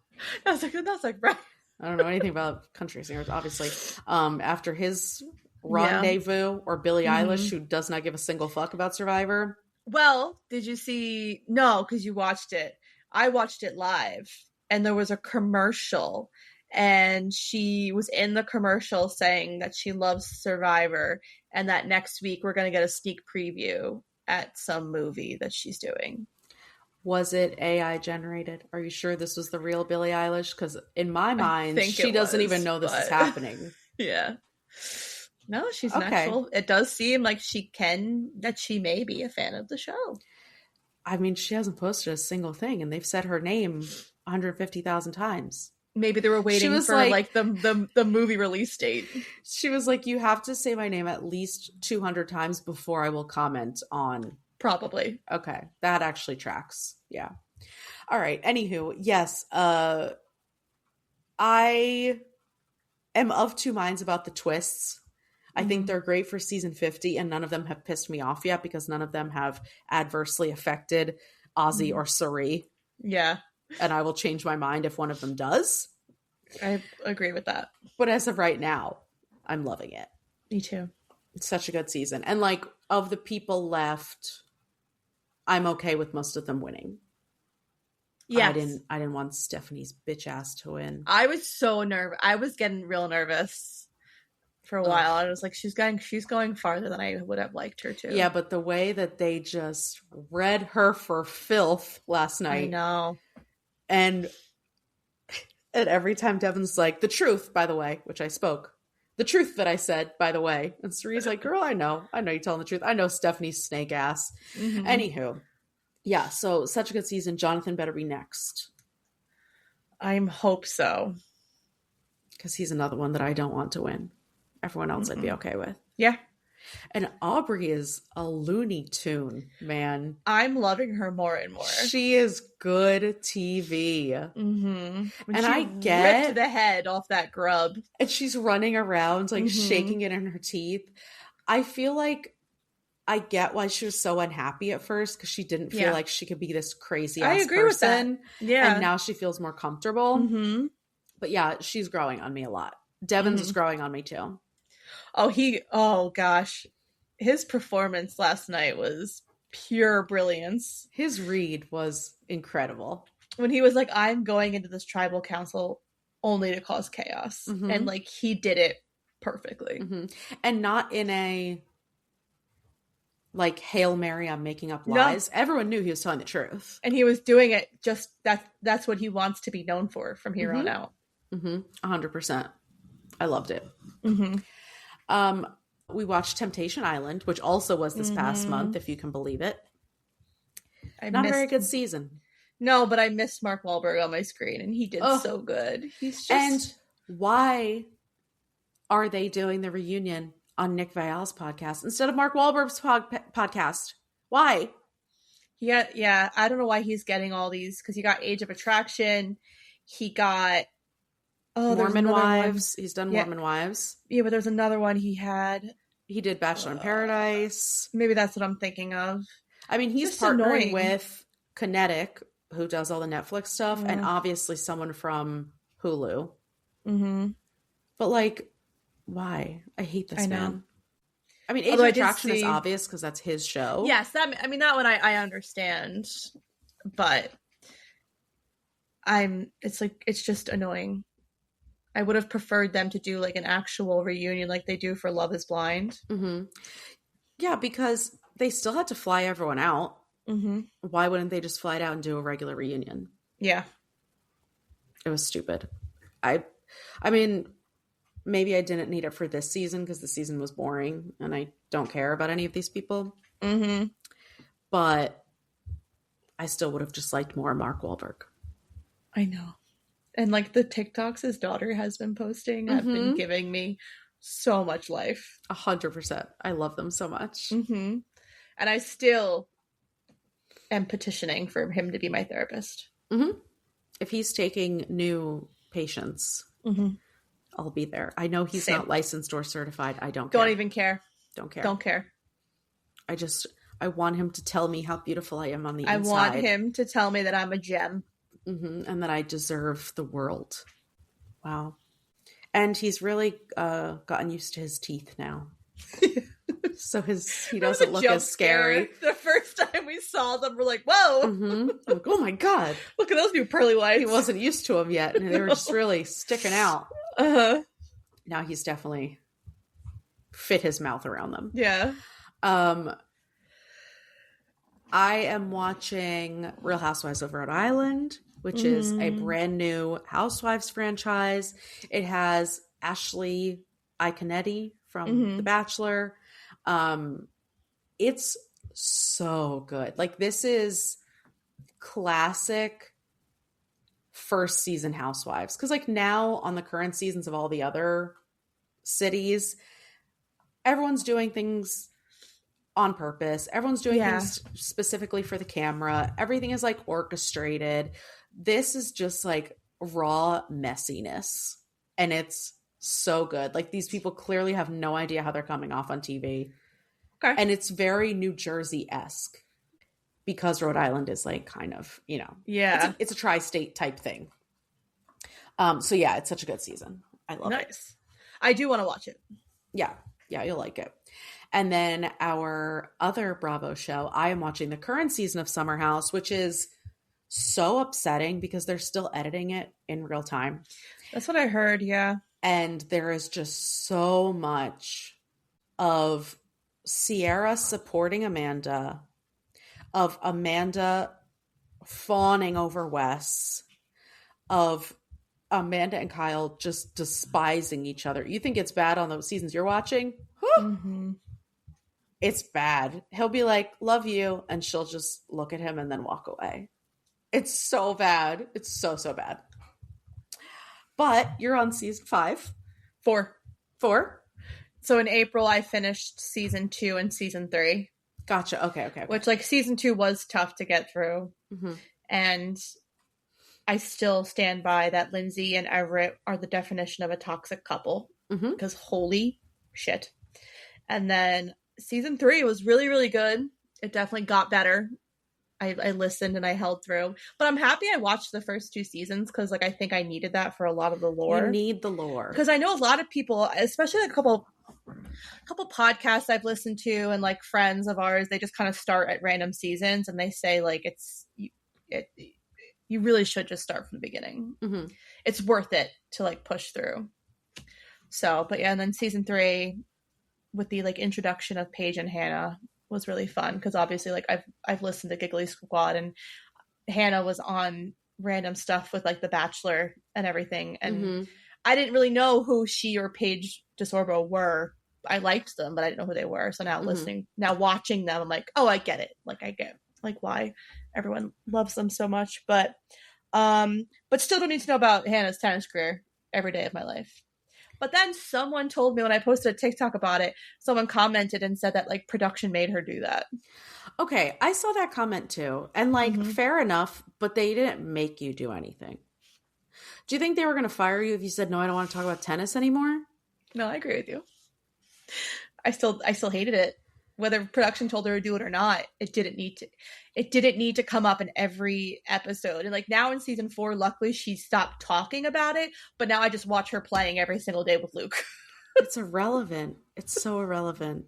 Not Zach Brown. I don't know anything about country singers, obviously. After his rendezvous or Billie Eilish, who does not give a single fuck about Survivor. Well, did you see? No, because you watched it. I watched it live, and there was a commercial, and she was in the commercial saying that she loves Survivor, and that next week we're going to get a sneak preview at some movie that she's doing. Was it AI generated? Are you sure this was the real Billie Eilish? Because in my mind, she doesn't even know this is happening. Yeah. No, she's an actual. It does seem like she may be a fan of the show. I mean, she hasn't posted a single thing, and they've said her name 150,000 times. Maybe they were waiting for the movie release date. She was like, you have to say my name at least 200 times before I will comment on. Probably. Okay. That actually tracks. Yeah. All right. Anywho, yes. I am of two minds about the twists. I think they're great for season 50, and none of them have pissed me off yet because none of them have adversely affected Ozzy or Suri. Yeah. And I will change my mind if one of them does. I agree with that. But as of right now, I'm loving it. Me too. It's such a good season. And of the people left, I'm okay with most of them winning. Yeah. I didn't want Stephanie's bitch ass to win. I was so nervous. I was getting real nervous for a while. I was like, she's going farther than I would have liked her to. Yeah, but the way that they just read her for filth last night. I know. And every time Devin's like, the truth, by the way, which I spoke. The truth that I said, by the way. And Suri's like, girl, I know you're telling the truth. I know Stephanie's snake ass. Mm-hmm. Anywho. Yeah, so such a good season. Jonathan better be next. I hope so. Because he's another one that I don't want to win. Everyone else I'd be okay with. Yeah. And Aubrey is a Looney Tune, man. I'm loving her more and more. She is good TV. Mm-hmm. And I get ripped the head off that grub. And she's running around, shaking it in her teeth. I feel like I get why she was so unhappy at first because she didn't feel like she could be this crazy ass I agree with that. Yeah. And now she feels more comfortable. Mm-hmm. But yeah, she's growing on me a lot. Devon's is growing on me too. Oh gosh. His performance last night was pure brilliance. His read was incredible. When he was like, I'm going into this tribal council only to cause chaos. Mm-hmm. And like he did it perfectly. Mm-hmm. And not in a like Hail Mary, I'm making up lies. No. Everyone knew he was telling the truth. And he was doing it just that's what he wants to be known for from here on out. 100%. I loved it. We watched Temptation Island, which also was this past month, if you can believe it. Not a very good season. No, but I missed Mark Wahlberg on my screen, and he did so good. He's just... And why are they doing the reunion on Nick Viall's podcast instead of Mark Wahlberg's podcast? Why? Yeah. I don't know why he's getting all these, because he got Age of Attraction. He got... Mormon Wives. He's done Mormon Wives. Yeah, but there's another one he had. He did Bachelor in Paradise. Maybe that's what I'm thinking of. I mean, he's partnering with Kinetic, who does all the Netflix stuff, and obviously someone from Hulu. But like, why? I hate this man. I mean, Age of Attraction is obvious because that's his show. Yes, that one I understand, but it's just annoying. I would have preferred them to do like an actual reunion like they do for Love is Blind. Yeah, because they still had to fly everyone out. Why wouldn't they just fly out and do a regular reunion? Yeah. It was stupid. I mean, maybe I didn't need it for this season because the season was boring and I don't care about any of these people. But I still would have just liked more Mark Wahlberg. I know. And like the TikToks his daughter has been posting have been giving me so much life. 100%. I love them so much. And I still am petitioning for him to be my therapist. If he's taking new patients, I'll be there. I know he's not licensed or certified. I don't care. Don't even care. Don't care. Don't care. I want him to tell me how beautiful I am on the inside. I want him to tell me that I'm a gem. And that I deserve the world. Wow. And he's really gotten used to his teeth now. So he doesn't look as scary. The first time we saw them, we're like, whoa. Like, oh my God. Look at those new pearly whites. He wasn't used to them yet. And they were just really sticking out. Now he's definitely fit his mouth around them. Yeah. I am watching Real Housewives of Rhode Island, which is a brand new Housewives franchise. It has Ashley Iconetti from The Bachelor. It's so good. Like, this is classic first season Housewives. Because like now on the current seasons of all the other cities, everyone's doing things on purpose. Everyone's doing things specifically for the camera. Everything is like orchestrated. This is just like raw messiness. And it's so good. Like, these people clearly have no idea how they're coming off on TV. Okay. And it's very New Jersey-esque because Rhode Island is like kind of, you know, it's a tri-state type thing. So yeah, it's such a good season. I love it. Nice. I do want to watch it. Yeah, you'll like it. And then our other Bravo show, I am watching the current season of Summer House, which is so upsetting because they're still editing it in real time. That's what I heard, yeah. And there is just so much of Sierra supporting Amanda, of Amanda fawning over Wes, of Amanda and Kyle just despising each other. You think it's bad on the seasons you're watching? It's bad. He'll be like, love you. And she'll just look at him and then walk away. It's so bad. It's so, so bad. But you're on season 5. 4. 4? So in April, I finished season 2 and season 3. Gotcha. Okay. Which, like, season 2 was tough to get through. And I still stand by that Lindsay and Everett are the definition of a toxic couple. Because holy shit. And then season 3 was really, really good. It definitely got better. I listened and I held through. But I'm happy I watched the first 2 seasons because, like, I think I needed that for a lot of the lore. You need the lore. Because I know a lot of people, especially like a couple podcasts I've listened to and, like, friends of ours, they just kind of start at random seasons and they say, like, you really should just start from the beginning. Mm-hmm. It's worth it to, like, push through. So, but yeah, and then season 3 with the, like, introduction of Paige and Hannah was really fun because obviously, like, I've listened to Giggly Squad and Hannah was on random stuff with, like, The Bachelor and everything, and I didn't really know who she or Paige DeSorbo were. I liked them, but I didn't know who they were. So now watching them, I'm like, oh, I get it. Like, I get, like, why everyone loves them so much, but still don't need to know about Hannah's tennis career every day of my life. But then someone told me when I posted a TikTok about it, someone commented and said that, like, production made her do that. Okay, I saw that comment too. And, like, fair enough, but they didn't make you do anything. Do you think they were going to fire you if you said, no, I don't want to talk about tennis anymore? No, I agree with you. I still hated it. Whether production told her to do it or not, it didn't need to come up in every episode. And, like, now in season 4, luckily she stopped talking about it, but now I just watch her playing every single day with Luke. It's irrelevant. It's so irrelevant.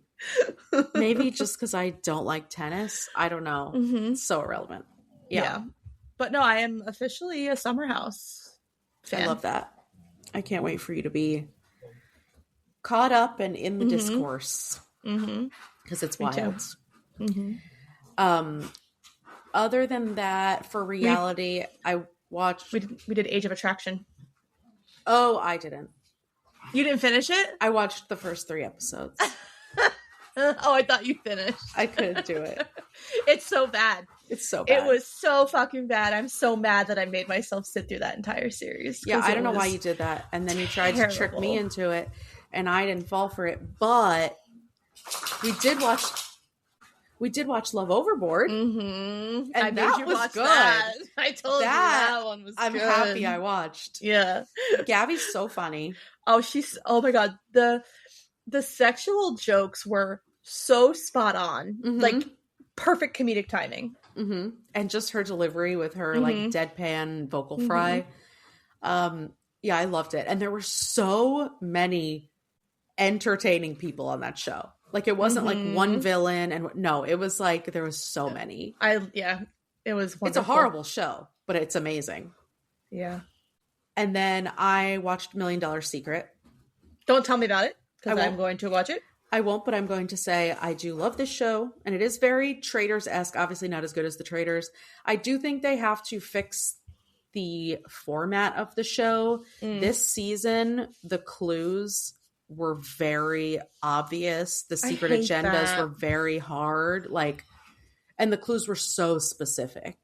Maybe just because I don't like tennis. I don't know. It's so irrelevant. Yeah. But no, I am officially a Summer House fan. I love that. I can't wait for you to be caught up and in the discourse. Because it's wild. Other than that, for reality, I watched... We did Age of Attraction. Oh, I didn't. You didn't finish it? I watched the first 3 episodes. Oh, I thought you finished. I couldn't do it. It's so bad. It's so bad. It was so fucking bad. I'm so mad that I made myself sit through that entire series. Yeah, I don't know why you did that. And then you tried to trick me into it, and I didn't fall for it. But we did watch Love Overboard. And that was good. That. I told you that one was I'm good. happy I watched. Yeah. Gabby's so funny. Oh my God. The sexual jokes were so spot on. Like, perfect comedic timing. And just her delivery with her like deadpan vocal fry. Yeah, I loved it. And there were so many entertaining people on that show. Like, it wasn't like one villain and no, it was like there was so many. It was wonderful. It's a horrible show, but it's amazing. Yeah. And then I watched $1 Million Secret. Don't tell me about it because I'm going to watch it. I won't, but I'm going to say I do love this show, and it is very Traitors-esque, obviously not as good as the Traitors. I do think they have to fix the format of the show. This season, the clues were very obvious. The secret agendas were very hard. Like, and the clues were so specific.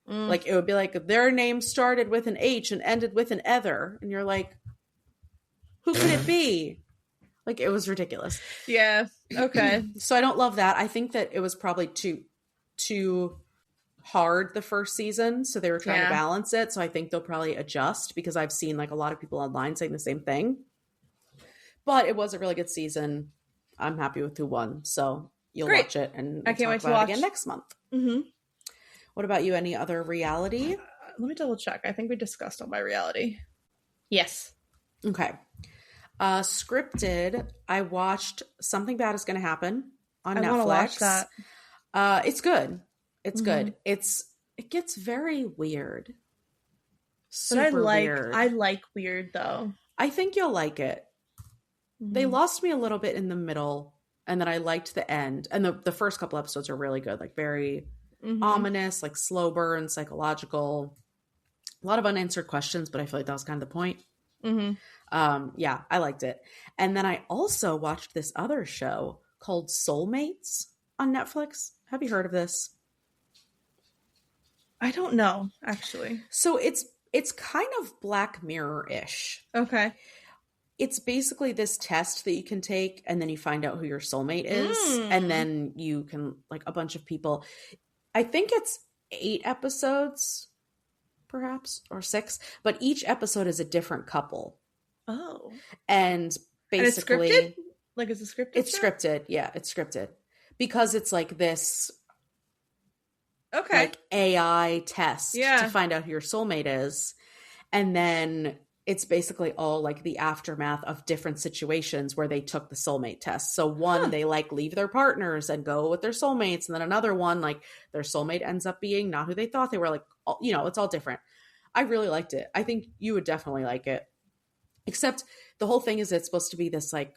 Like, it would be like, their name started with an H and ended with an ether. And you're like, who could it be? Like, it was ridiculous. Yeah. Okay. So I don't love that. I think that it was probably too hard the first season. So they were trying to balance it. So I think they'll probably adjust because I've seen like a lot of people online saying the same thing. But it was a really good season. I'm happy with who won. So you'll watch it and I can't wait to watch watch it again next month. What about you? Any other reality? Let me double check. I think we discussed all my reality. Yes. Okay. Scripted, I watched Something Bad Is Going to Happen on Netflix. I want to watch that. It's good. It's good. It gets very weird. Super weird. I like weird though. I think you'll like it. They lost me a little bit in the middle, and then I liked the end. And the first couple episodes are really good, like very ominous, like slow burn, psychological. A lot of unanswered questions, but I feel like that was kind of the point. Yeah, I liked it. And then I also watched this other show called Soulmates on Netflix. Have you heard of this? I don't know, actually. So it's kind of Black Mirror-ish. Okay. It's basically this test that you can take, and then you find out who your soulmate is, and then you can, like, a bunch of people. I think it's 8 episodes, perhaps, or 6, but each episode is a different couple. Oh. And basically, and it's scripted? Like, is it scripted? It's scripted. Yeah, it's scripted. Because it's like this like AI test to find out who your soulmate is. And then it's basically all like the aftermath of different situations where they took the soulmate test. So one, they like leave their partners and go with their soulmates. And then another one, like their soulmate ends up being not who they thought they were. Like, you know, it's all different. I really liked it. I think you would definitely like it. Except the whole thing is it's supposed to be this like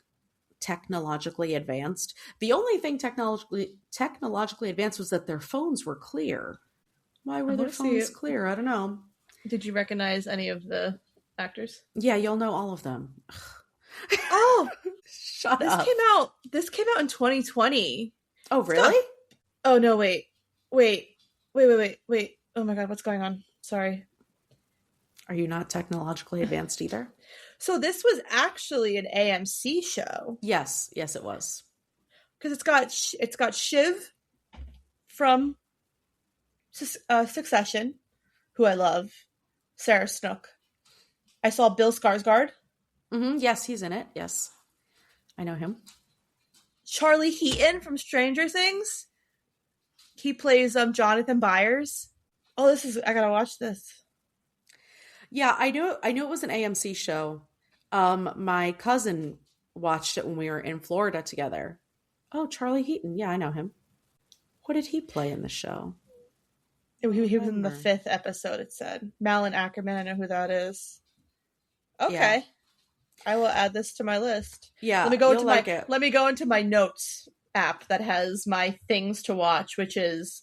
technologically advanced. The only thing technologically advanced was that their phones were clear. Why were their phones clear? I don't know. Did you recognize any of the actors? Yeah, you'll know all of them. Oh, shut up. This came out in 2020. Oh, really? Oh, no, wait. Oh my God, what's going on? Sorry. Are you not technologically advanced either? So this was actually an AMC show. Yes, it was. Because it's got Shiv from Succession, who I love. Sarah Snook. I saw Bill Skarsgård. Mm-hmm. Yes, he's in it. Yes, I know him. Charlie Heaton from Stranger Things. He plays Jonathan Byers. Oh, I gotta watch this. Yeah, I knew it was an AMC show. My cousin watched it when we were in Florida together. Oh, Charlie Heaton. Yeah, I know him. What did he play in the show? He was in the 5th episode, it said. Malin Ackerman, I know who that is. Okay. Yeah. I will add this to my list. Yeah, let me go into my notes app that has my things to watch, which is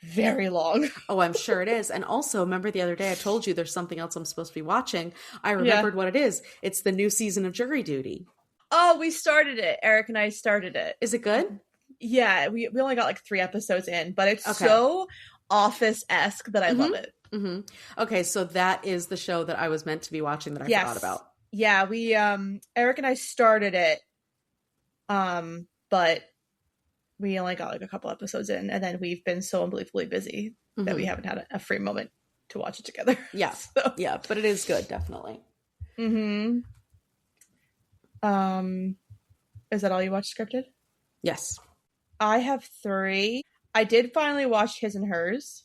very long. Oh, I'm sure it is. And also, remember the other day I told you there's something else I'm supposed to be watching. I remembered what it is. It's the new season of Jury Duty. Oh, we started it. Eric and I started it. Is it good? Yeah, we only got like 3 episodes in, but it's so Office-esque that I love it. Mm-hmm. Okay, so that is the show that I was meant to be watching that I forgot about. Yeah, we Eric and I started it, but we only got like a couple episodes in, and then we've been so unbelievably busy that we haven't had a free moment to watch it together. Yeah, so. Yeah, but it is good, definitely. Mm-hmm. Is that all you watch scripted? Yes. I have 3. I did finally watch His and Hers.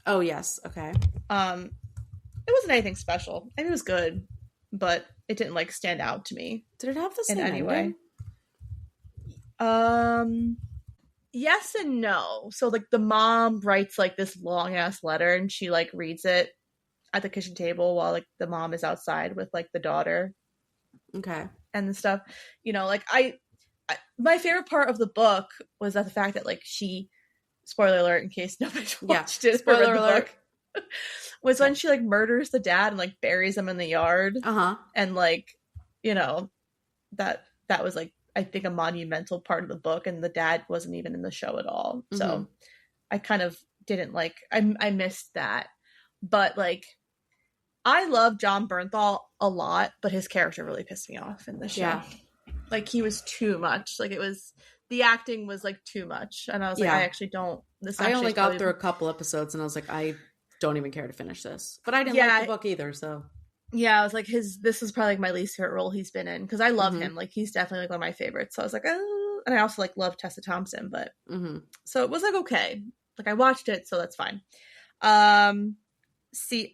Oh, yes. Okay. It wasn't anything special. I mean, it was good, but it didn't like stand out to me. Did it have the same in any way? Yes and no. So like the mom writes like this long ass letter and she like reads it at the kitchen table while like the mom is outside with like the daughter. Okay. And stuff. You know, like I my favorite part of the book was that the fact that like she, spoiler alert in case nobody's watched it, spoiler alert, was when she like murders the dad and like buries him in the yard. And like, you know, that was like I think a monumental part of the book, and the dad wasn't even in the show at all. So I kind of didn't like I missed that. But like I love John Bernthal a lot, but his character really pissed me off in the show. Yeah. Like he was too much. Like the acting was like too much. And I was like, I actually don't. I only got through a couple episodes and I was like, I don't even care to finish this. But I didn't like the book either, so. Yeah, I was like, this is probably like my least favorite role he's been in. Because I love him. Like he's definitely like one of my favorites. So I was like, oh. And I also like love Tessa Thompson, but. So it was like, okay. Like I watched it, so that's fine. See,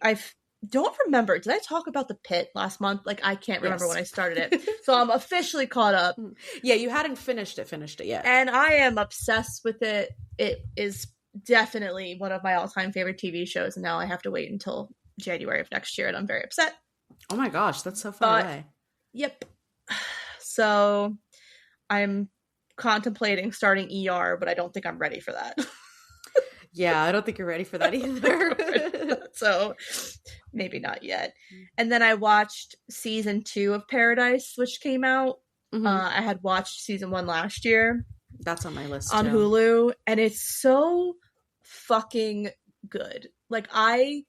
don't remember. Did I talk about The Pit last month? Like, I can't remember when I started it. So I'm officially caught up. Yeah, you hadn't finished it yet. And I am obsessed with it. It is definitely one of my all-time favorite TV shows. And now I have to wait until January of next year. And I'm very upset. Oh my gosh, that's so far away. Yep. So I'm contemplating starting ER, but I don't think I'm ready for that. Yeah, I don't think you're ready for that either. So maybe not yet. And then I watched season 2 of Paradise, which came out. I had watched season 1 last year. That's on my list on Hulu, and it's so fucking good. Like I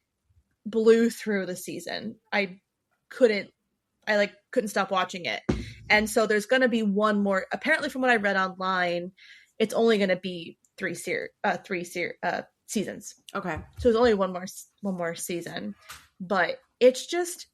blew through the season. I couldn't stop watching it. And so there's going to be one more. Apparently, from what I read online, it's only going to be 3 seasons. Okay. So there's only one more season, but it's just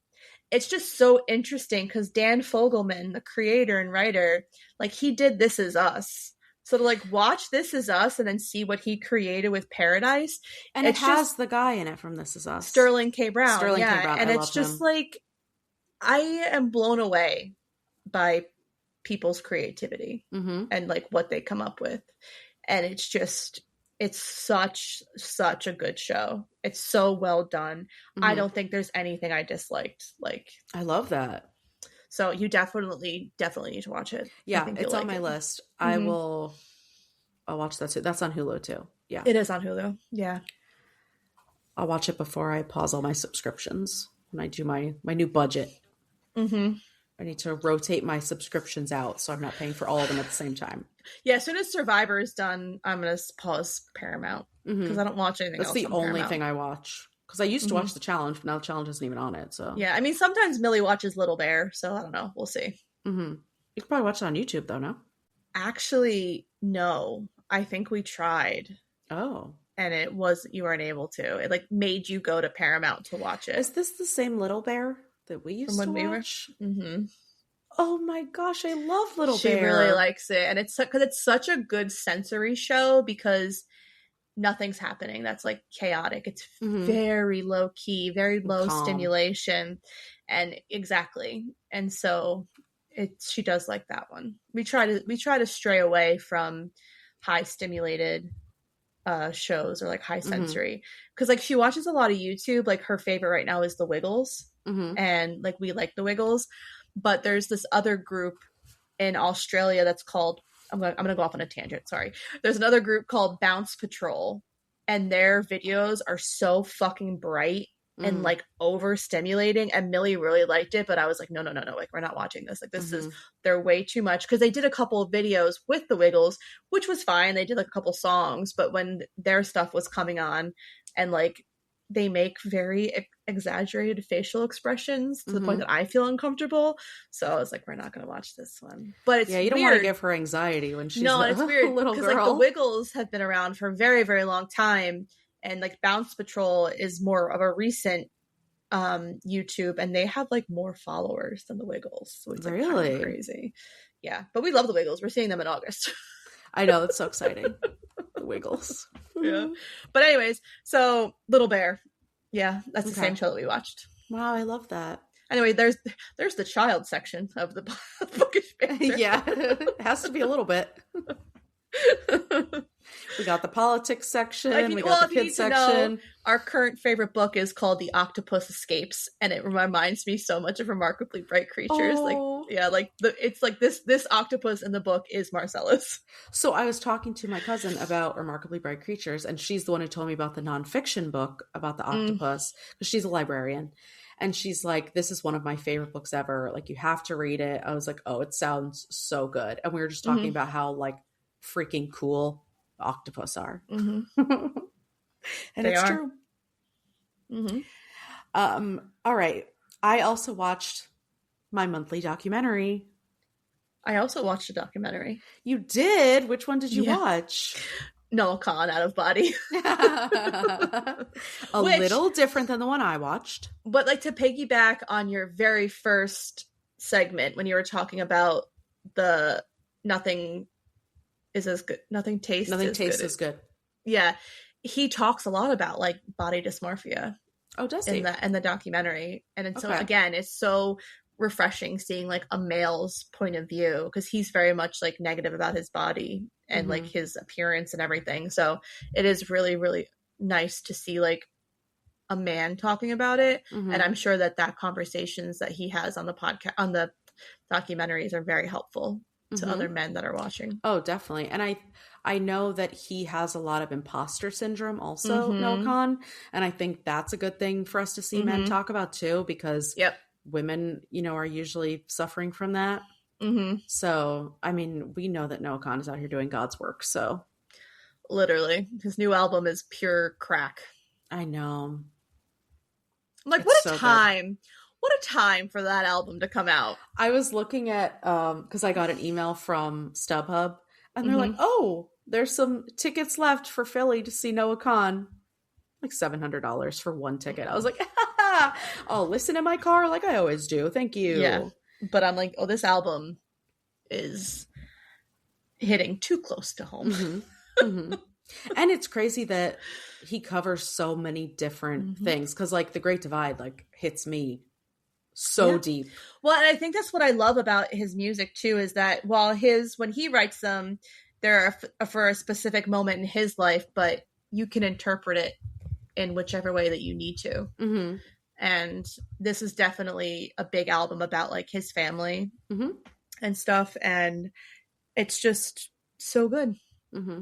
it's just so interesting because Dan Fogelman, the creator and writer, like he did This Is Us. So to like watch This Is Us and then see what he created with Paradise. And it has the guy in it from This Is Us. Sterling K. Brown. Sterling yeah. K. Brown. And I it's love just him. like, I am blown away by people's creativity and like what they come up with. And it's just, it's such a good show. It's so well done. I don't think there's anything I disliked. Like, I love that. So you definitely need to watch it. Yeah, it's on my list. I'll watch that too. That's on Hulu too. Yeah. It is on Hulu. Yeah. I'll watch it before I pause all my subscriptions when I do my new budget. I need to rotate my subscriptions out so I'm not paying for all of them at the same time. Yeah, as soon as Survivor is done, I'm going to pause Paramount because I don't watch anything else. That's the only Paramount. thing I watch. Because I used to watch The Challenge, but now The Challenge isn't even on it. So yeah, I mean, sometimes Millie watches Little Bear, so I don't know. We'll see. You could probably watch it on YouTube, though, no? Actually, no. I think we tried. Oh. And you weren't able to. It like made you go to Paramount to watch it. Is this the same Little Bear that we used to watch? Oh my gosh, I love Little Bear. She really likes it. And it's because it's such a good sensory show because nothing's happening. That's like chaotic. It's very low key, very low stimulation. And exactly. And so she does like that one. We try to stray away from high stimulated shows or like high sensory because like she watches a lot of YouTube. Like her favorite right now is The Wiggles, and like we like The Wiggles, but there's this other group in Australia that's called I'm gonna go off on a tangent, sorry. There's another group called Bounce Patrol, and their videos are so fucking bright and like overstimulating, and Millie really liked it, but I was like no, like we're not watching this. Like this is, they're way too much, because they did a couple of videos with the Wiggles, which was fine. They did like a couple songs, but when their stuff was coming on and like they make very exaggerated facial expressions to the point that I feel uncomfortable, so I was like we're not going to watch this one. But it's you don't want to give her anxiety when she's it's weird little girl. Like the Wiggles have been around for a very, very long time. And like Bounce Patrol is more of a recent YouTube, and they have like more followers than the Wiggles. So it's like really kind of crazy. Yeah, but we love the Wiggles. We're seeing them in August. I know, it's so exciting. The Wiggles. Yeah. But anyways, so Little Bear. Yeah, that's the same show that we watched. Wow, I love that. Anyway, there's the child section of the Bookish Banter. Yeah, it has to be a little bit. We got the politics section. We got the kids section. Our current favorite book is called The Octopus Escapes, and it reminds me so much of Remarkably Bright Creatures. Oh. It's like this octopus in the book is Marcellus. So I was talking to my cousin about Remarkably Bright Creatures, and she's the one who told me about the nonfiction book about the octopus, because she's a librarian. And she's like, this is one of my favorite books ever. Like, you have to read it. I was like, oh, it sounds so good. And we were just talking about how like freaking cool octopus are. And it's true. All right, I also watched my monthly documentary. I also watched a documentary. You did? Which one did you watch? Noah Kahn, Out of Body. Little different than the one I watched, but like to piggyback on your very first segment when you were talking about the nothing tastes as good. Yeah, he talks a lot about like body dysmorphia. Oh, does he? In the documentary. And so again, it's so refreshing seeing like a male's point of view, because he's very much like negative about his body and like his appearance and everything. So it is really, really nice to see like a man talking about it. And I'm sure that conversations that he has on the podcast, on the documentaries, are very helpful to other men that are watching. Oh, definitely. And I know that he has a lot of imposter syndrome also, Noah Kahn. And I think that's a good thing for us to see men talk about too, because women, are usually suffering from that. So, I mean, we know that Noah Kahn is out here doing God's work. So literally, his new album is pure crack. I know. Like, what a time. Good. What a time for that album to come out. I was looking at, because I got an email from StubHub, and they're like, oh, there's some tickets left for Philly to see Noah Kahn. Like $700 for one ticket. I was like, I'll listen in my car like I always do. Thank you. Yeah. But I'm like, oh, this album is hitting too close to home. Mm-hmm. Mm-hmm. And it's crazy that he covers so many different things, because like The Great Divide like hits me so deep. Well, and I think that's what I love about his music too, is that while when he writes them, they're for a specific moment in his life, but you can interpret it in whichever way that you need to. Mm-hmm. And this is definitely a big album about like his family and stuff, and it's just so good. Mm-hmm.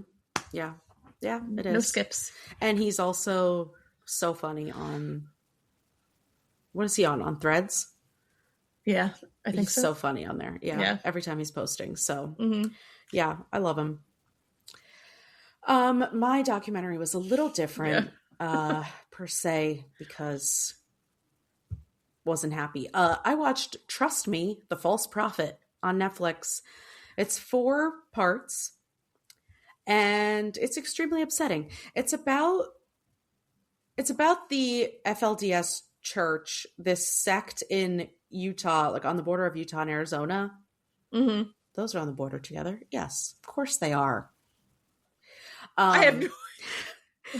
Yeah, it is. No skips. And he's also so funny on, what is he on Threads? Yeah, I think he's so funny on there. Yeah, every time he's posting. So yeah, I love him. My documentary was a little different per se, because wasn't happy. I watched Trust Me, The False Prophet on Netflix. It's 4 parts and it's extremely upsetting. It's about the FLDS church, this sect in Utah, like on the border of Utah and Arizona. Mm-hmm. Those are on the border together. Yes, of course they are. I have no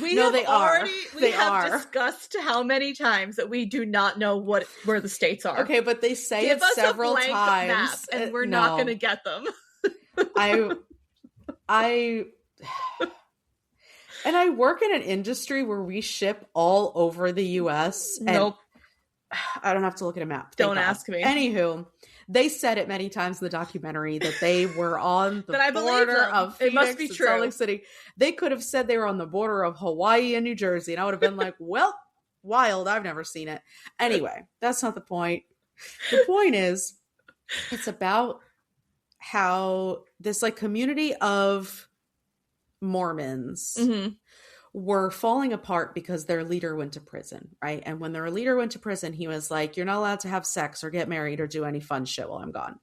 We have discussed how many times that we do not know where the states are. Okay, but they say it several times, map and we're not going to get them. And I work in an industry where we ship all over the U.S. Nope. I don't have to look at a map. Don't ask me. Anywho, they said it many times in the documentary that they were on the border of Phoenix, it must be true. Salt Lake City. They could have said they were on the border of Hawaii and New Jersey, and I would have been like, well, wild. I've never seen it. Anyway, that's not the point. The point is, it's about how this like community of Mormons were falling apart because their leader went to prison, right? And when their leader went to prison, he was like, you're not allowed to have sex or get married or do any fun shit while I'm gone.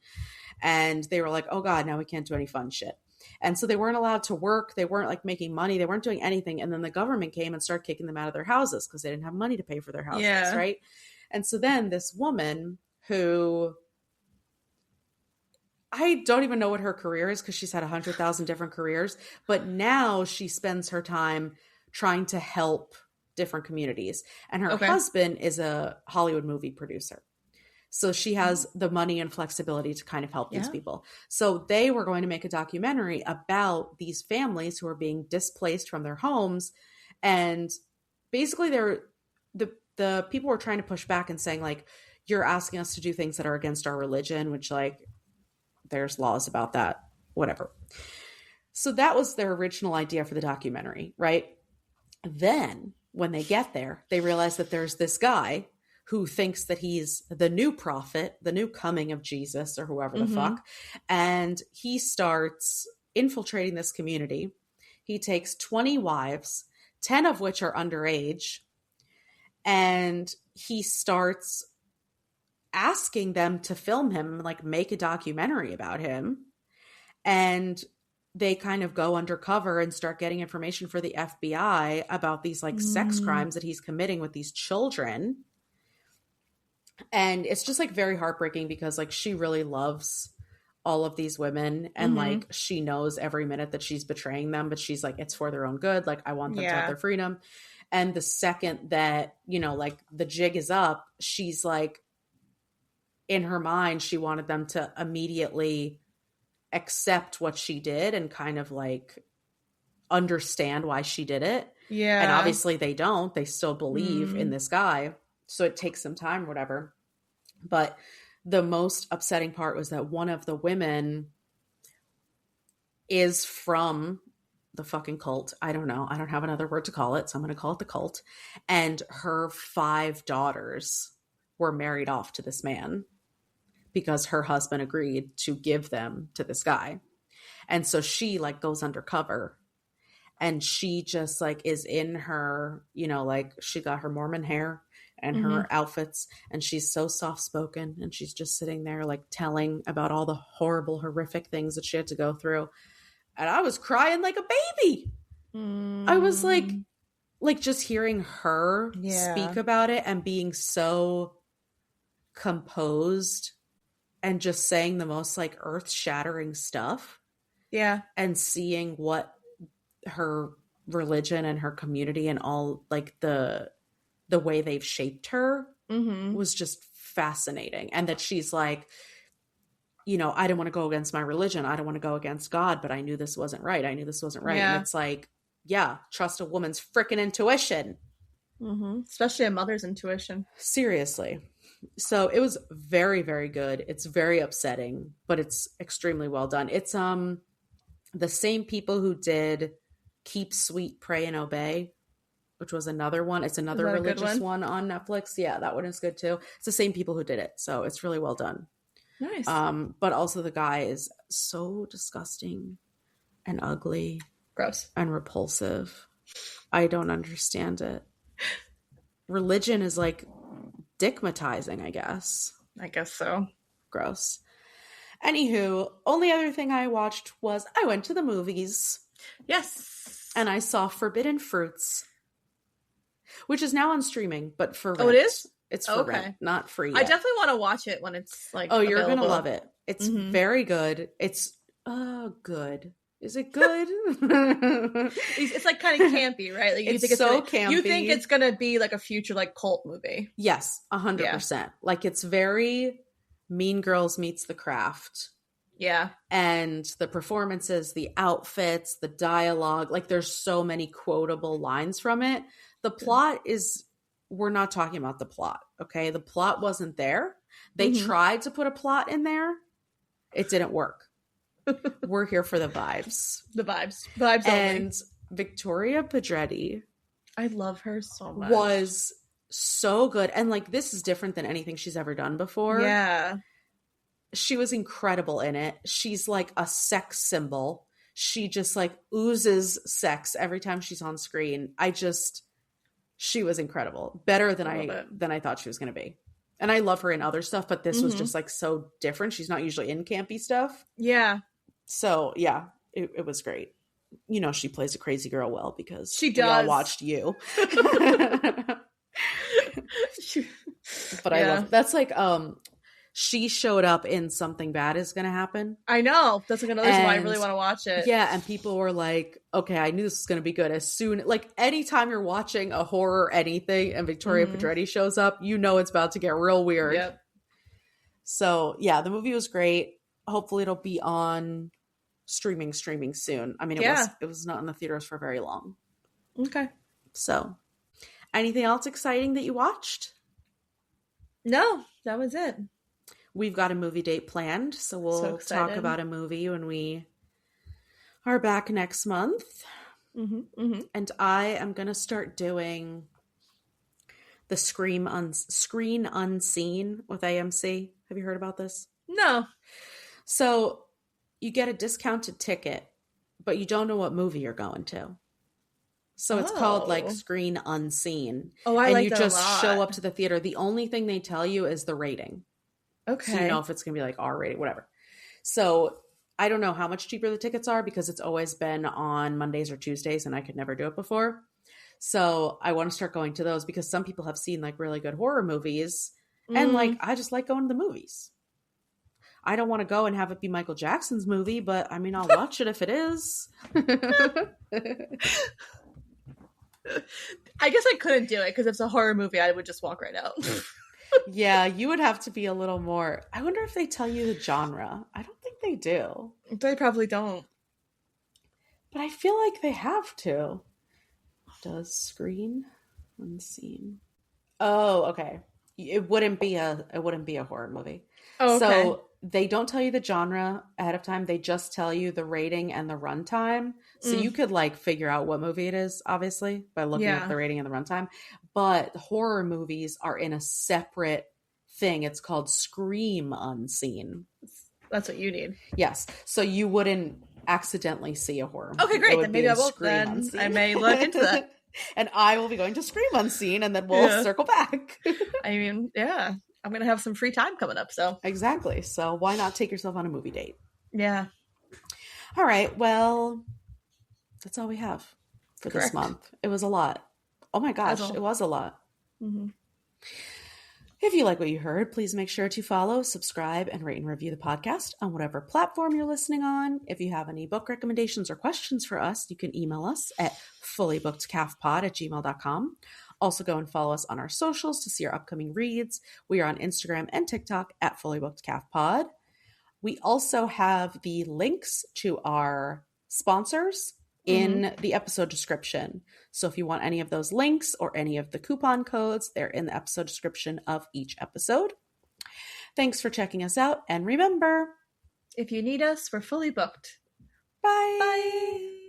And they were like, oh God, now we can't do any fun shit. And so they weren't allowed to work. They weren't like making money. They weren't doing anything. And then the government came and started kicking them out of their houses because they didn't have money to pay for their houses, right? And so then this woman who, I don't even know what her career is because she's had 100,000 different careers, but now she spends her time trying to help different communities. And her husband is a Hollywood movie producer. So she has the money and flexibility to kind of help these people. So they were going to make a documentary about these families who are being displaced from their homes. And basically the people were trying to push back and saying like, you're asking us to do things that are against our religion, which like, there's laws about that, whatever. So that was their original idea for the documentary, right? Then when they get there, they realize that there's this guy who thinks that he's the new prophet, the new coming of Jesus or whoever the fuck. And he starts infiltrating this community. He takes 20 wives, 10 of which are underage. And he starts asking them to film him, like make a documentary about him. And they kind of go undercover and start getting information for the FBI about these like sex crimes that he's committing with these children. And it's just like very heartbreaking because like she really loves all of these women and like she knows every minute that she's betraying them, but she's like, it's for their own good. Like I want them to have their freedom. And the second that, you know, like the jig is up, she's like, in her mind, she wanted them to immediately accept what she did and kind of like understand why she did it. Yeah. And obviously they don't. They still believe in this guy. So it takes some time or whatever. But the most upsetting part was that one of the women is from the fucking cult. I don't know. I don't have another word to call it. So I'm going to call it the cult. And her 5 daughters were married off to this man because her husband agreed to give them to this guy. And so she like goes undercover and she just like is in her, you know, like she got her Mormon hair and her outfits and she's so soft spoken and she's just sitting there like telling about all the horrible, horrific things that she had to go through. And I was crying like a baby. I was like, like just hearing her speak about it and being so composed and just saying the most like earth-shattering stuff. Yeah. And seeing what her religion and her community and all like the way they've shaped her was just fascinating. And that she's like, you know, I didn't want to go against my religion. I don't want to go against God, but I knew this wasn't right. I knew this wasn't right. Yeah. And it's like, yeah, trust a woman's freaking intuition. Especially a mother's intuition. Seriously. So it was very, very good. It's very upsetting, but it's extremely well done. It's the same people who did Keep Sweet, Pray and Obey, which was another one. It's another religious one on Netflix. Yeah, that one is good too. It's the same people who did it. So it's really well done. Nice. But also the guy is so disgusting and ugly. Gross. And repulsive. I don't understand it. Religion is like dickmatizing, I guess. I guess so. Gross. Anywho, only other thing I watched was I went to the movies. Yes. And I saw Forbidden Fruits, which is now on streaming, but for rent. Oh, it is? It's for rent, not free yet. I definitely want to watch it when it's like you're going to love it. It's very good. It's good. Is it good? It's like kind of campy, right? Like, it's so campy. You think it's going to be like a future like cult movie. Yes, 100%. Yeah. Like it's very Mean Girls meets The Craft. Yeah. And the performances, the outfits, the dialogue, like there's so many quotable lines from it. The plot is, we're not talking about the plot, okay? The plot wasn't there. They tried to put a plot in there. It didn't work. We're here for the vibes. The vibes. Vibes and only. Victoria Pedretti. I love her so much. Was so good. And like, this is different than anything she's ever done before. Yeah. She was incredible in it. She's like a sex symbol. She just like oozes sex every time she's on screen. She was incredible. Better than I thought she was going to be. And I love her in other stuff, but this was just like so different. She's not usually in campy stuff. Yeah. So yeah, it was great. You know, she plays a crazy girl well because she does. We all watched You. But I love, that's like, she showed up in Something Bad Is Gonna Happen. I know. That's like another reason why I really want to watch it. Yeah, and people were like, okay, I knew this was gonna be good. As soon, like anytime you're watching a horror anything and Victoria Pedretti shows up, you know it's about to get real weird. Yep. So yeah, the movie was great. Hopefully it'll be on streaming soon. I mean, it was not in the theaters for very long. Okay. So anything else exciting that you watched? No, that was it. We've got a movie date planned, so we'll talk about a movie when we are back next month. And I am going to start doing the Screen Unseen with AMC. Have you heard about this? No. So you get a discounted ticket, but you don't know what movie you're going to. So it's called like Screen Unseen. Oh, I like that a lot. And you just show up to the theater. The only thing they tell you is the rating. Okay. So you know if it's going to be like R rated, whatever. So I don't know how much cheaper the tickets are because it's always been on Mondays or Tuesdays and I could never do it before. So I want to start going to those because some people have seen like really good horror movies and like, I just like going to the movies. I don't want to go and have it be Michael Jackson's movie, but I mean, I'll watch it if it is. I guess I couldn't do it because if it's a horror movie, I would just walk right out. Yeah, you would have to be a little more. I wonder if they tell you the genre. I don't think they do. They probably don't. But I feel like they have to. Does Screen Unseen? Oh, okay. It wouldn't be a horror movie. Oh, okay. So they don't tell you the genre ahead of time. They just tell you the rating and the runtime. So you could like figure out what movie it is, obviously, by looking at the rating and the runtime. But horror movies are in a separate thing. It's called Scream Unseen. That's what you need. Yes. So you wouldn't accidentally see a horror movie. Okay, great. Then maybe I will. Then I may look into that. And I will be going to Scream Unseen, and then we'll circle back. I mean, yeah. I'm going to have some free time coming up, so. Exactly. So why not take yourself on a movie date? Yeah. All right. Well, that's all we have for this month. It was a lot. Oh my gosh, it was a lot. Mm-hmm. If you like what you heard, please make sure to follow, subscribe, and rate and review the podcast on whatever platform you're listening on. If you have any book recommendations or questions for us, you can email us at fullybookedcalfpod@gmail.com. Also go and follow us on our socials to see our upcoming reads. We are on Instagram and TikTok at fullybookedcalfpod. We also have the links to our sponsors in the episode description. So if you want any of those links or any of the coupon codes, they're in the episode description of each episode. Thanks for checking us out. And remember, if you need us, we're fully booked. Bye. Bye.